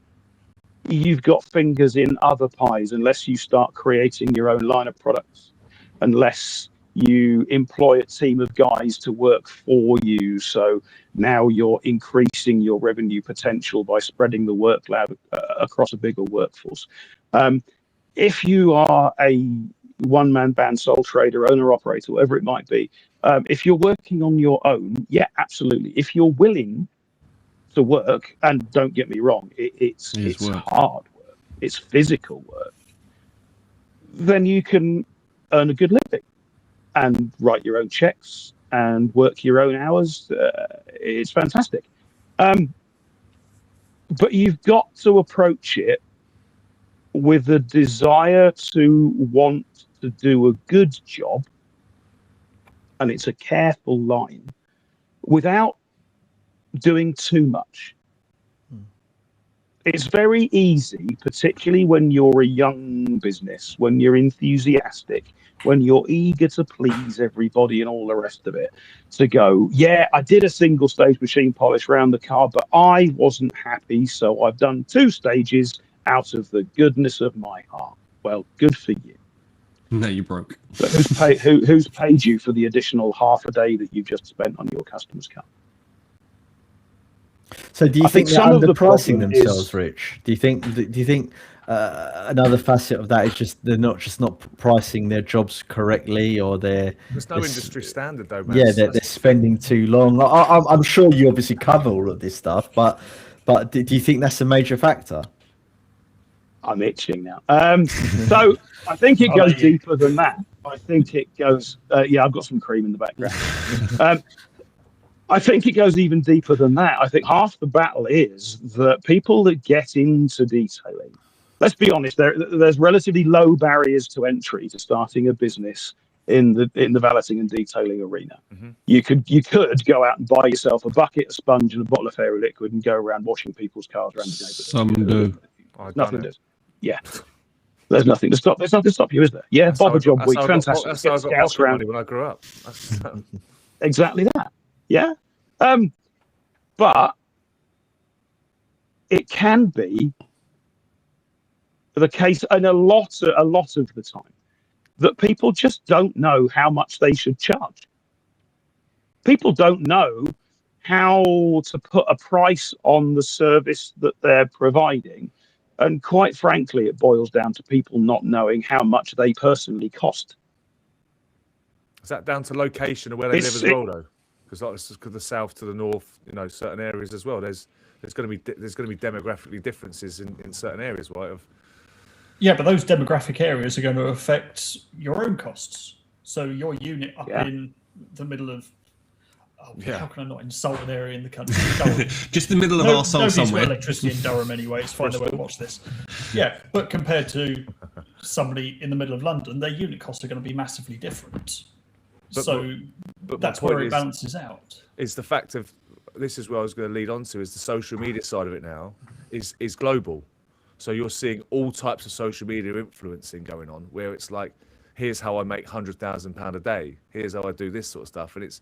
you've got fingers in other pies, unless you start creating your own line of products, unless you employ a team of guys to work for you. So now you're increasing your revenue potential by spreading the workload across a bigger workforce. If you are a one-man band, sole trader, owner, operator, whatever it might be, if you're working on your own, yeah, absolutely. If you're willing to work, and don't get me wrong, it's hard work, it's physical work, then you can earn a good living and write your own checks and work your own hours. It's fantastic. But you've got to approach it with a desire to want to to do a good job, and it's a careful line, without doing too much. It's very easy, particularly when you're a young business, when you're enthusiastic, when you're eager to please everybody and all the rest of it, to go, yeah, I did a single stage machine polish around the car, but I wasn't happy, so I've done 2 stages out of the goodness of my heart. Well, good for you. No, you broke. But who's paid you for the additional half a day that you've just spent on your customer's car? So do you think they're some of the underpricing problem themselves, is- Rich? Do you think another facet of that is just they're not pricing their jobs correctly, or There's no industry standard though, man. yeah, they're spending too long. I'm sure you obviously cover all of this stuff, but do you think that's a major factor? I'm itching now. So I think it goes deeper than that. I think it goes, yeah, I've got some cream in the background. I think it goes even deeper than that. I think half the battle is that people that get into detailing, let's be honest, there's relatively low barriers to entry to starting a business in the valeting and detailing arena. Mm-hmm. You could go out and buy yourself a bucket, a sponge, and a bottle of fairy liquid and go around washing people's cars around the neighborhood. Some do. Nothing does. Yeah. There's nothing to stop. There's nothing to stop you, is there? Yeah, Bob a job week, fantastic. That's how I got pocket money when I grew up. Exactly that. Yeah. But it can be the case, and a lot of the time, that people just don't know how much they should charge. People don't know how to put a price on the service that they're providing. And quite frankly, it boils down to people not knowing how much they personally cost. Is that down to location or where they live as well, though? Because the south to the north, certain areas as well. There's going to be demographically differences in certain areas, right? Yeah, but those demographic areas are going to affect your own costs. So your unit up in the middle of, how can I not insult an area in the country? Just the middle of our soul nobody's somewhere. got electricity in Durham anyway. It's fine. They won't watch this. Yeah, but compared to somebody in the middle of London, their unit costs are going to be massively different. But that's where it balances out. Is the fact of, this is where I was going to lead on to, is the social media side of it now is global. So you're seeing all types of social media influencing going on, where it's like, here's how I make £100,000 a day. Here's how I do this sort of stuff. And it's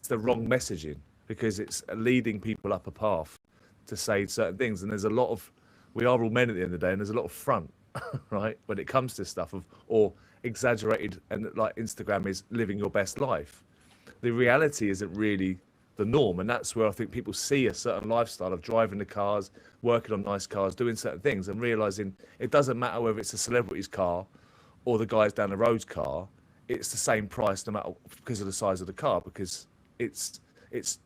the wrong messaging, because it's leading people up a path to say certain things. And there's a lot of, we are all men at the end of the day, and there's a lot of front, right? When it comes to stuff or exaggerated, and like Instagram is living your best life. The reality isn't really the norm. And that's where I think people see a certain lifestyle of driving the cars, working on nice cars, doing certain things, and realizing it doesn't matter whether it's a celebrity's car or the guys down the road's car. It's the same price no matter, because of the size of the car, because it's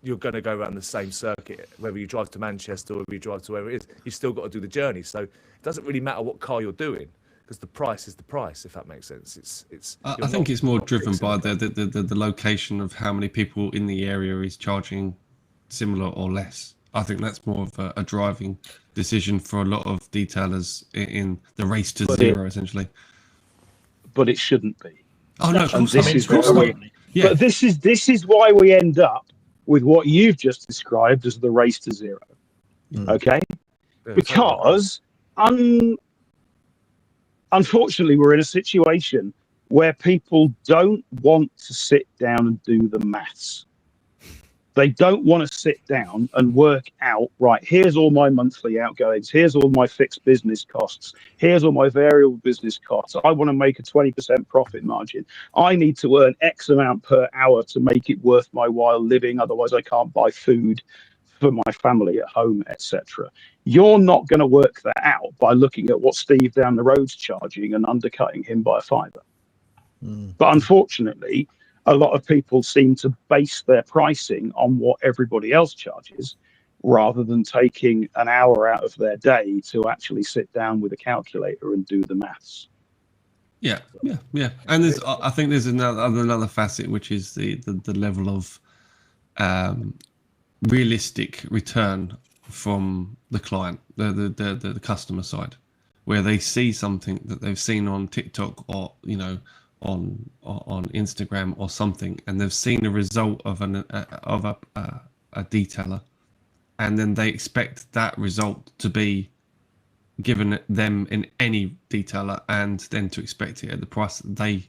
you're going to go around the same circuit, whether you drive to Manchester or whether you drive to wherever it is. You've still got to do the journey. So it doesn't really matter what car you're doing, because the price is the price, if that makes sense. I think it's more driven by the location of how many people in the area is charging similar or less. I think that's more of a driving decision for a lot of detailers in the race to zero, essentially. But it shouldn't be. Oh no, and this is yeah. But this is why we end up with what you've just described as the race to zero. Okay, because unfortunately, we're in a situation where people don't want to sit down and do the maths. They don't want to sit down and work out, right, here's all my monthly outgoings, here's all my fixed business costs, here's all my variable business costs. I want to make a 20% profit margin. I need to earn X amount per hour to make it worth my while living, otherwise I can't buy food for my family at home, etc. You're not going to work that out by looking at what Steve down the road's charging and undercutting him by a fiver. But unfortunately, a lot of people seem to base their pricing on what everybody else charges, rather than taking an hour out of their day to actually sit down with a calculator and do the maths. Yeah. And I think there's another facet, which is the level of realistic return from the client, the customer side, where they see something that they've seen on TikTok or on Instagram or something, and they've seen a result of a detailer, and then they expect that result to be given them in any detailer, and then to expect it at the price that they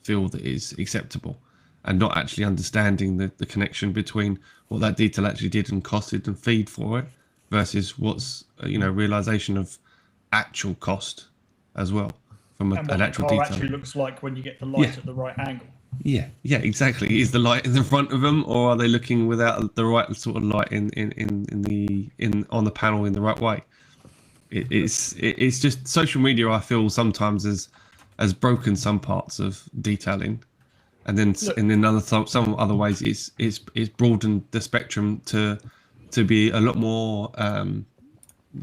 feel that is acceptable, and not actually understanding the connection between what that detailer actually did and costed and feed for it versus what's realization of actual cost as well from and what an the actual car detailer. actually looks like when you get the light Yeah. at the right angle. Yeah, exactly. Is the light in front of them, or are they looking without the right sort of light in on the panel in the right way? It's just social media. I feel sometimes has broken some parts of detailing, and then some other ways it's broadened the spectrum to be a lot more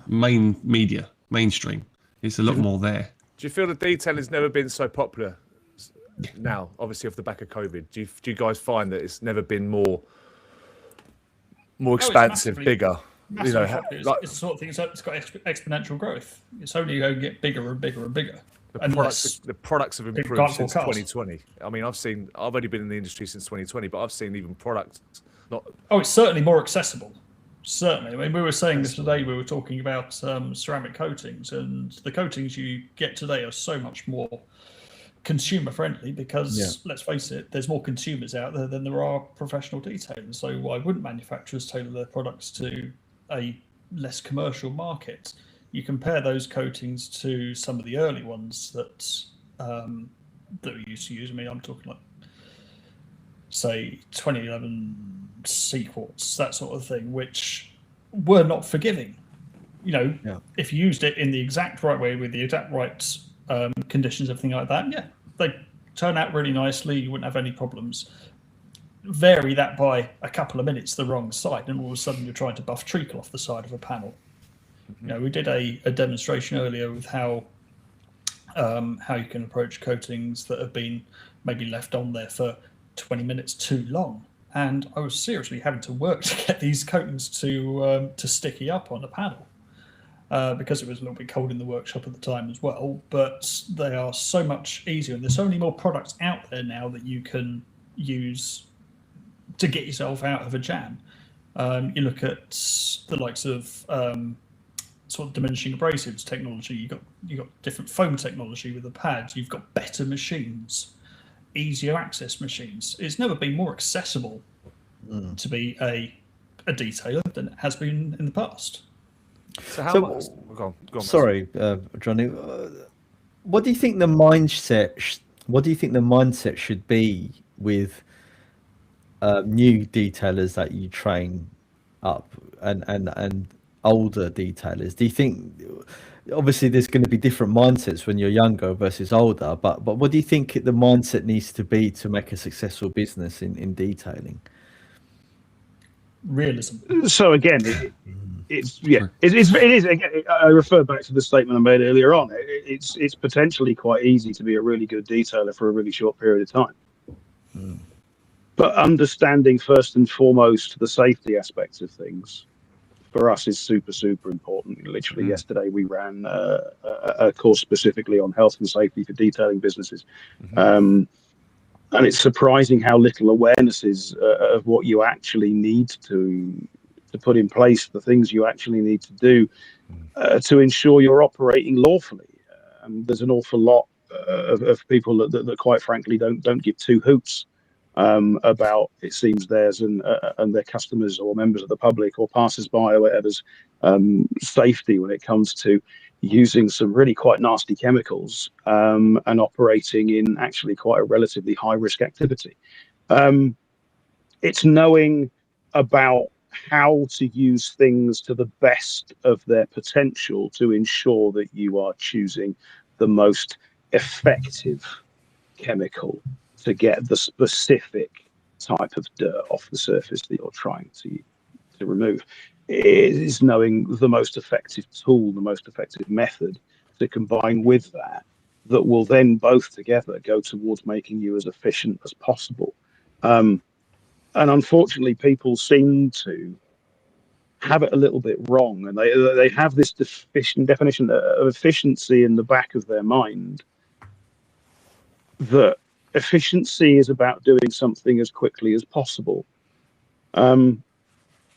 mainstream. It's a lot more there. Do you feel the detailing's never been so popular now? Obviously, off the back of COVID, do you guys find that it's never been more expansive, bigger? Massively popular. It's the sort of thing. It's got exponential growth. It's only going to get bigger and bigger and bigger. The products have improved since 2020. I mean, I've only been in the industry since 2020, but I've seen even products not. Oh, it's certainly more accessible. Certainly. I mean, we were saying this today. We were talking about ceramic coatings, and the coatings you get today are so much more consumer friendly because, let's face it, there's more consumers out there than there are professional detailers. So why wouldn't manufacturers tailor their products to a less commercial market? You compare those coatings to some of the early ones that we used to use. I mean, I'm talking like, say, 2011 Sequartz, that sort of thing, which were not forgiving. If you used it in the exact right way with the exact right conditions, everything like that, they turn out really nicely. You wouldn't have any problems. Vary that by a couple of minutes the wrong side, and all of a sudden you're trying to buff treacle off the side of a panel. We did a demonstration earlier with how you can approach coatings that have been maybe left on there for 20 minutes too long, and I was seriously having to work to get these coatings to sticky up on a panel because it was a little bit cold in the workshop at the time as well. But they are so much easier, and there's so many more products out there now that you can use to get yourself out of a jam. You look at the likes of sort of diminishing abrasives technology. You got different foam technology with the pads. You've got better machines, easier access machines. It's never been more accessible to be a detailer than it has been in the past. So much? Go on, sorry, Johnny. What do you think the mindset? What do you think the mindset should be with new detailers that you train up and older detailers? Do you think, obviously there's going to be different mindsets when you're younger versus older, but what do you think the mindset needs to be to make a successful business in detailing? Realism. So again, it is again. I refer back to the statement I made earlier on. It's potentially quite easy to be a really good detailer for a really short period of time. But understanding first and foremost the safety aspects of things for us is super, super important. Literally yesterday we ran a course specifically on health and safety for detailing businesses. And it's surprising how little awareness is of what you actually need to put in place, the things you actually need to do to ensure you're operating lawfully. There's an awful lot of people that quite frankly don't give two hoots about, it seems, theirs and their customers or members of the public or passers-by or whatever's safety when it comes to using some really quite nasty chemicals and operating in actually quite a relatively high-risk activity. It's knowing about how to use things to the best of their potential to ensure that you are choosing the most effective chemical to get the specific type of dirt off the surface that you're trying to remove. It is knowing the most effective tool, the most effective method to combine with that will then both together go towards making you as efficient as possible. And unfortunately, people seem to have it a little bit wrong, and they have this definition of efficiency in the back of their mind. that efficiency is about doing something as quickly as possible. And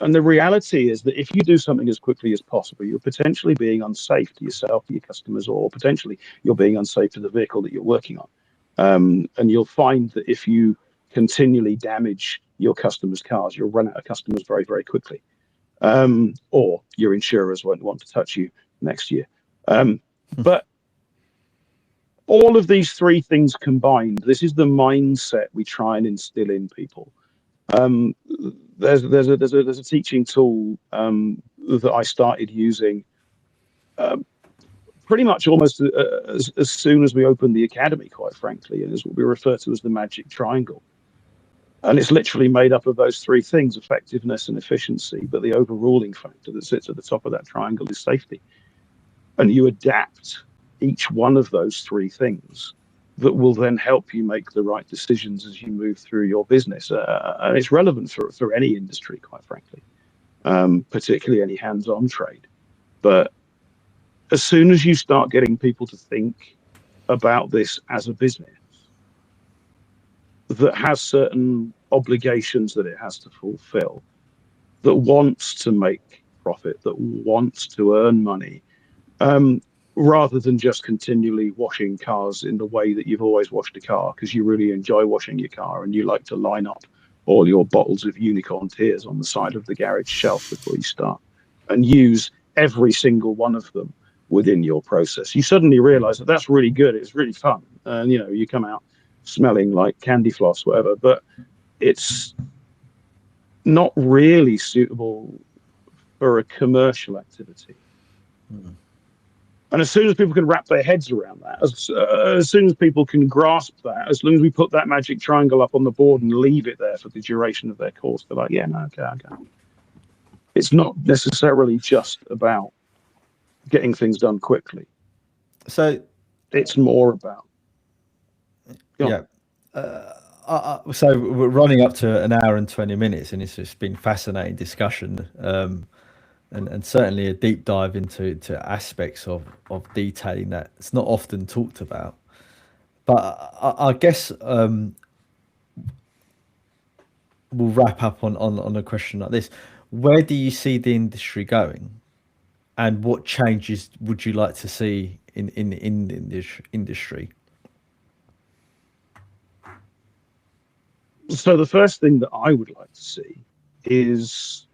the reality is that if you do something as quickly as possible, you're potentially being unsafe to yourself, to your customers, or potentially you're being unsafe to the vehicle that you're working on. And you'll find that if you continually damage your customers' cars, you'll run out of customers very, very quickly. Or your insurers won't want to touch you next year. But all of these three things combined, this is the mindset we try and instill in people. There's a teaching tool that I started using pretty much almost as soon as we opened the academy, quite frankly, and it's what we refer to as the magic triangle. And it's literally made up of those three things: effectiveness and efficiency. But the overruling factor that sits at the top of that triangle is safety. And you adapt each one of those three things that will then help you make the right decisions as you move through your business. And it's relevant for any industry, quite frankly, particularly any hands-on trade. But as soon as you start getting people to think about this as a business that has certain obligations that it has to fulfill, that wants to make profit, that wants to earn money, rather than just continually washing cars in the way that you've always washed a car because you really enjoy washing your car and you like to line up all your bottles of unicorn tears on the side of the garage shelf before you start and use every single one of them within your process. You suddenly realize that that's really good. It's really fun. And, you come out smelling like candy floss, whatever, but it's not really suitable for a commercial activity. And as soon as people can wrap their heads around that, as soon as people can grasp that, as long as we put that magic triangle up on the board and leave it there for the duration of their course, they're like, yeah, no, okay. It's not necessarily just about getting things done quickly. So it's more about. Yeah. So we're running up to an hour and 20 minutes, and it's just been fascinating discussion. And certainly a deep dive into aspects of detailing that it's not often talked about. But I guess we'll wrap up on a question like this. Where do you see the industry going? And what changes would you like to see in the industry? So the first thing that I would like to see is,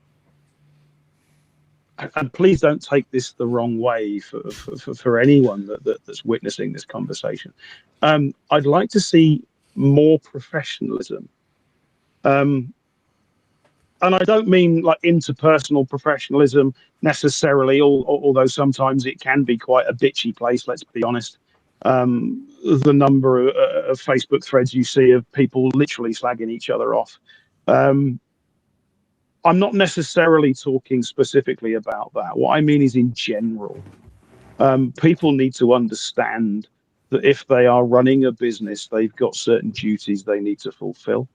and please don't take this the wrong way for anyone that's witnessing this conversation. I'd like to see more professionalism. And I don't mean like interpersonal professionalism necessarily, although sometimes it can be quite a bitchy place, let's be honest. The number of Facebook threads you see of people literally slagging each other off. I'm not necessarily talking specifically about that. What I mean is in general, people need to understand that if they are running a business, they've got certain duties they need to fulfill.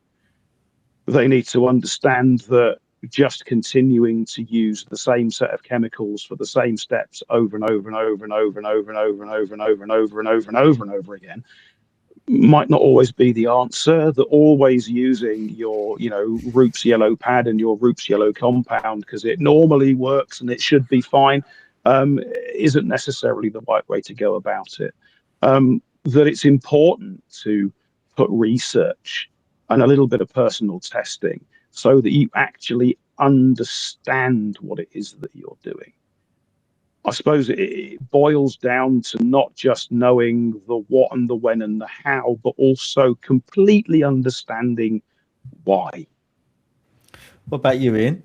They need to understand that just continuing to use the same set of chemicals for the same steps over and over and over and over and over and over and over and over and over and over and over and over again might not always be the answer. That always using your, Roop's yellow pad and your Roop's yellow compound because it normally works and it should be fine, isn't necessarily the right way to go about it. That it's important to put research and a little bit of personal testing so that you actually understand what it is that you're doing. I suppose it boils down to not just knowing the what and the when and the how, but also completely understanding why. What about you, Ian?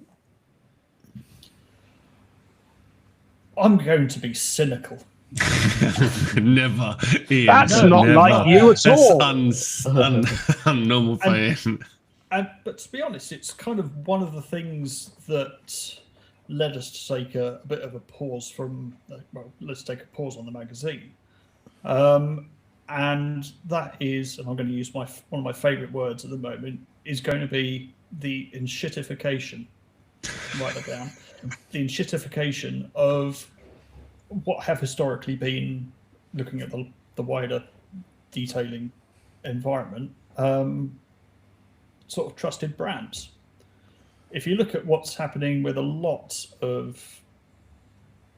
I'm going to be cynical. Never. Ian, That's not never. like you at all. That's unnormal for Ian. But to be honest, it's kind of one of the things that led us to take a bit of a pause from, let's take a pause on the magazine. And that is, and I'm going to use one of my favourite words at the moment, is going to be the enshittification. Write that down. The enshittification of what have historically been, looking at the wider detailing environment, sort of trusted brands. If you look at what's happening with a lot of,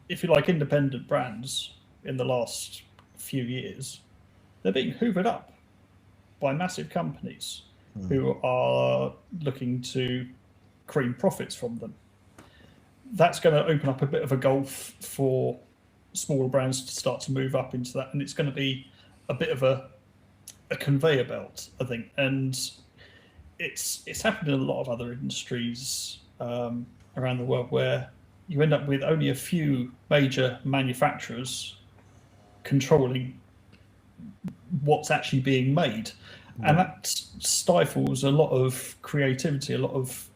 if you like, independent brands in the last few years, they're being hoovered up by massive companies who are looking to cream profits from them. That's going to open up a bit of a gulf for smaller brands to start to move up into that, and it's going to be a bit of a conveyor belt, I think. And it's happened in a lot of other industries around the world, where you end up with only a few major manufacturers controlling what's actually being made, and that stifles a lot of creativity, a lot of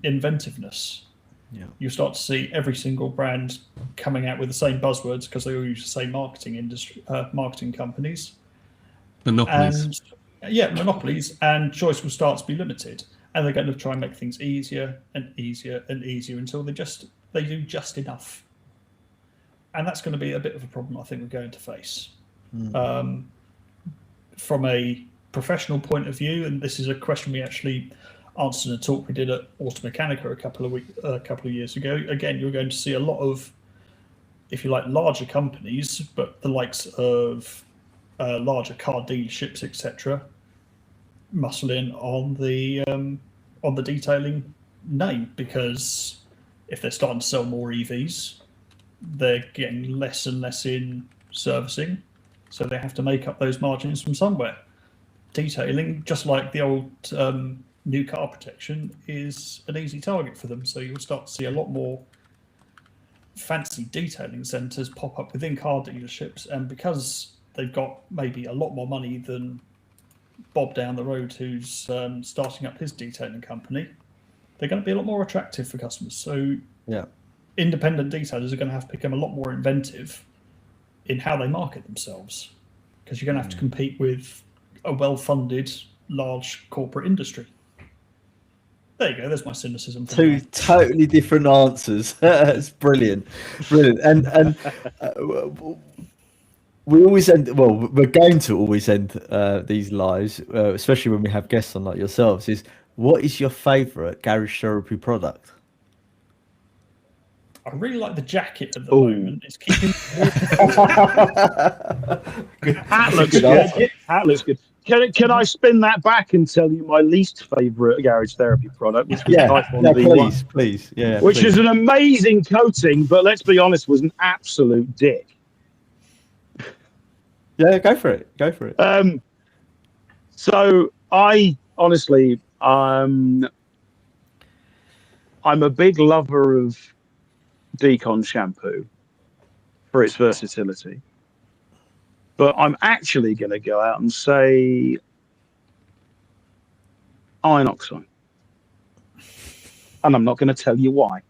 inventiveness. Yeah. You start to see every single brand coming out with the same buzzwords because they all use the same marketing companies. Monopolies. And monopolies, and choice will start to be limited, and they're going to try and make things easier and easier and easier until they do just enough. And that's going to be a bit of a problem I think we're going to face. From a professional point of view, and this is a question we actually answered in a talk we did at Automechanica a couple of years ago. Again, you're going to see a lot of, if you like, larger companies, but the likes of larger car dealerships, etc., muscle in on the detailing name, because if they're starting to sell more EVs, they're getting less and less in servicing, so they have to make up those margins from somewhere. Detailing, just like the old new car protection, is an easy target for them, so you'll start to see a lot more fancy detailing centres pop up within car dealerships, and because they've got maybe a lot more money than Bob down the road who's starting up his detailing company, they're going to be a lot more attractive for customers. So independent detailers are going to have to become a lot more inventive in how they market themselves, because you're going to have to compete with a well-funded, large corporate industry. There you go. There's my cynicism. Two totally different answers. It's brilliant. And we always end. Well, we're going to always end these lives, especially when we have guests on like yourselves. Is what is your favourite garage therapy product? I really like the jacket at the moment. It's keeping. Hat looks good. Hat looks good. Can I spin that back and tell you my least favourite garage therapy product, which was Typhon V1, please, which is an amazing coating, but let's be honest, was an absolute dick. Yeah, go for it. So I honestly, I'm a big lover of Decon shampoo for its versatility, but I'm actually going to go out and say iron oxide, and I'm not going to tell you why.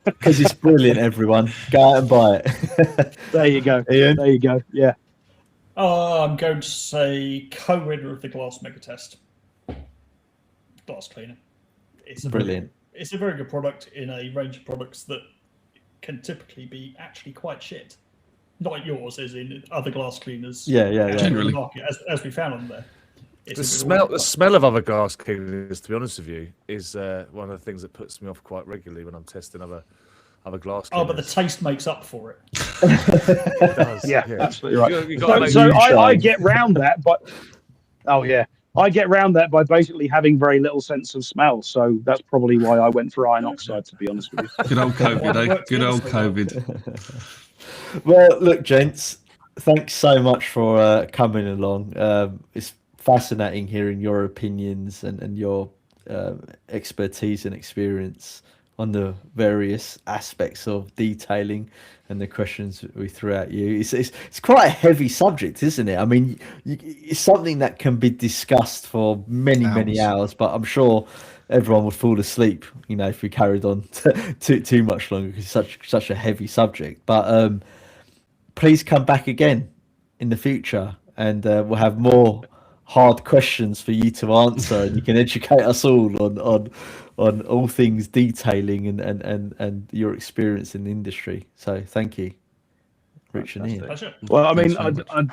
Because it's brilliant, everyone. Go out and buy it. There you go. Ian? There you go. Yeah. I'm going to say co-winner of the Glass Mega Test. Glass cleaner. It's brilliant. It's a very good product in a range of products that can typically be actually quite shit. Not yours, as in other glass cleaners. Yeah. Generally, market, as we found on there. The smell of other glass cleaners, to be honest with you, is one of the things that puts me off quite regularly when I'm testing other glass cleaners. Oh, but the taste makes up for it. It does. Yeah, absolutely right. So I get round that, but I get round that by basically having very little sense of smell. So that's probably why I went for iron oxide, to be honest with you. Good old COVID, eh? Good old COVID. Well, look, gents, thanks so much for coming along. It's fascinating hearing your opinions and your expertise and experience on the various aspects of detailing and the questions we threw at you. It's quite a heavy subject, isn't it? I mean, it's something that can be discussed for many hours, but I'm sure everyone would fall asleep, if we carried on too much longer, because it's such a heavy subject. But please come back again in the future, and we'll have more hard questions for you to answer, and you can educate us all on all things detailing and your experience in the industry. So thank you. Rich and Ian. Pleasure. Well, I mean, Thanks very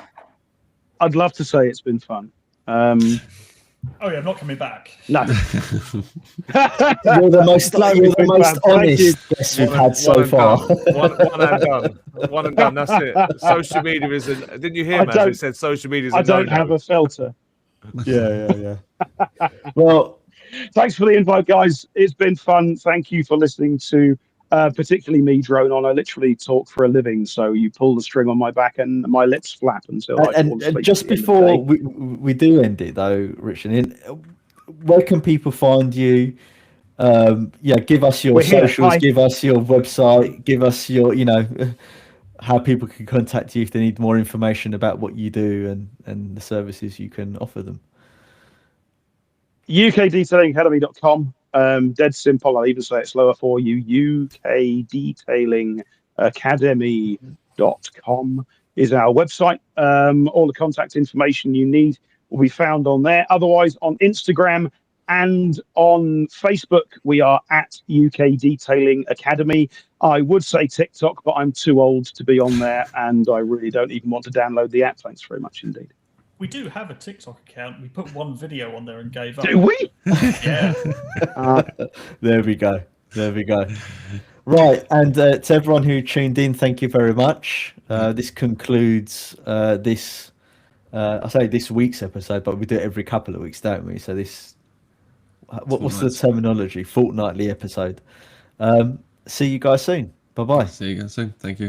I'd love to say it's been fun. Oh yeah, I'm not coming back. No. You're the most, you're the most honest guest we've had so far. One and done. One and done. That's it. Social media is. Didn't you hear, man? It said social media is. I don't have a filter. Yeah. Well, thanks for the invite, guys. It's been fun. Thank you for listening to particularly me drone on. I literally talk for a living, so you pull the string on my back and my lips flap until I fall asleep. And just before we do end it though, Richard, where can people find you? Give us your socials, give us your website, give us your, how people can contact you if they need more information about what you do and the services you can offer them. UKDetailingacademy.com. Dead simple. I'll even say it slower for you. UKDetailingacademy.com is our website. All the contact information you need will be found on there. Otherwise, on Instagram and on Facebook, we are at UK Detailing Academy. I would say TikTok, but I'm too old to be on there, and I really don't even want to download the app. Thanks very much indeed. We do have a TikTok account. We put one video on there and gave up. Do we? Yeah. There we go. Right, and to everyone who tuned in, thank you very much. This concludes this week's episode, but we do it every couple of weeks, don't we? So this, what's the terminology? Fortnightly episode. See you guys soon. Bye-bye. See you guys soon. Thank you.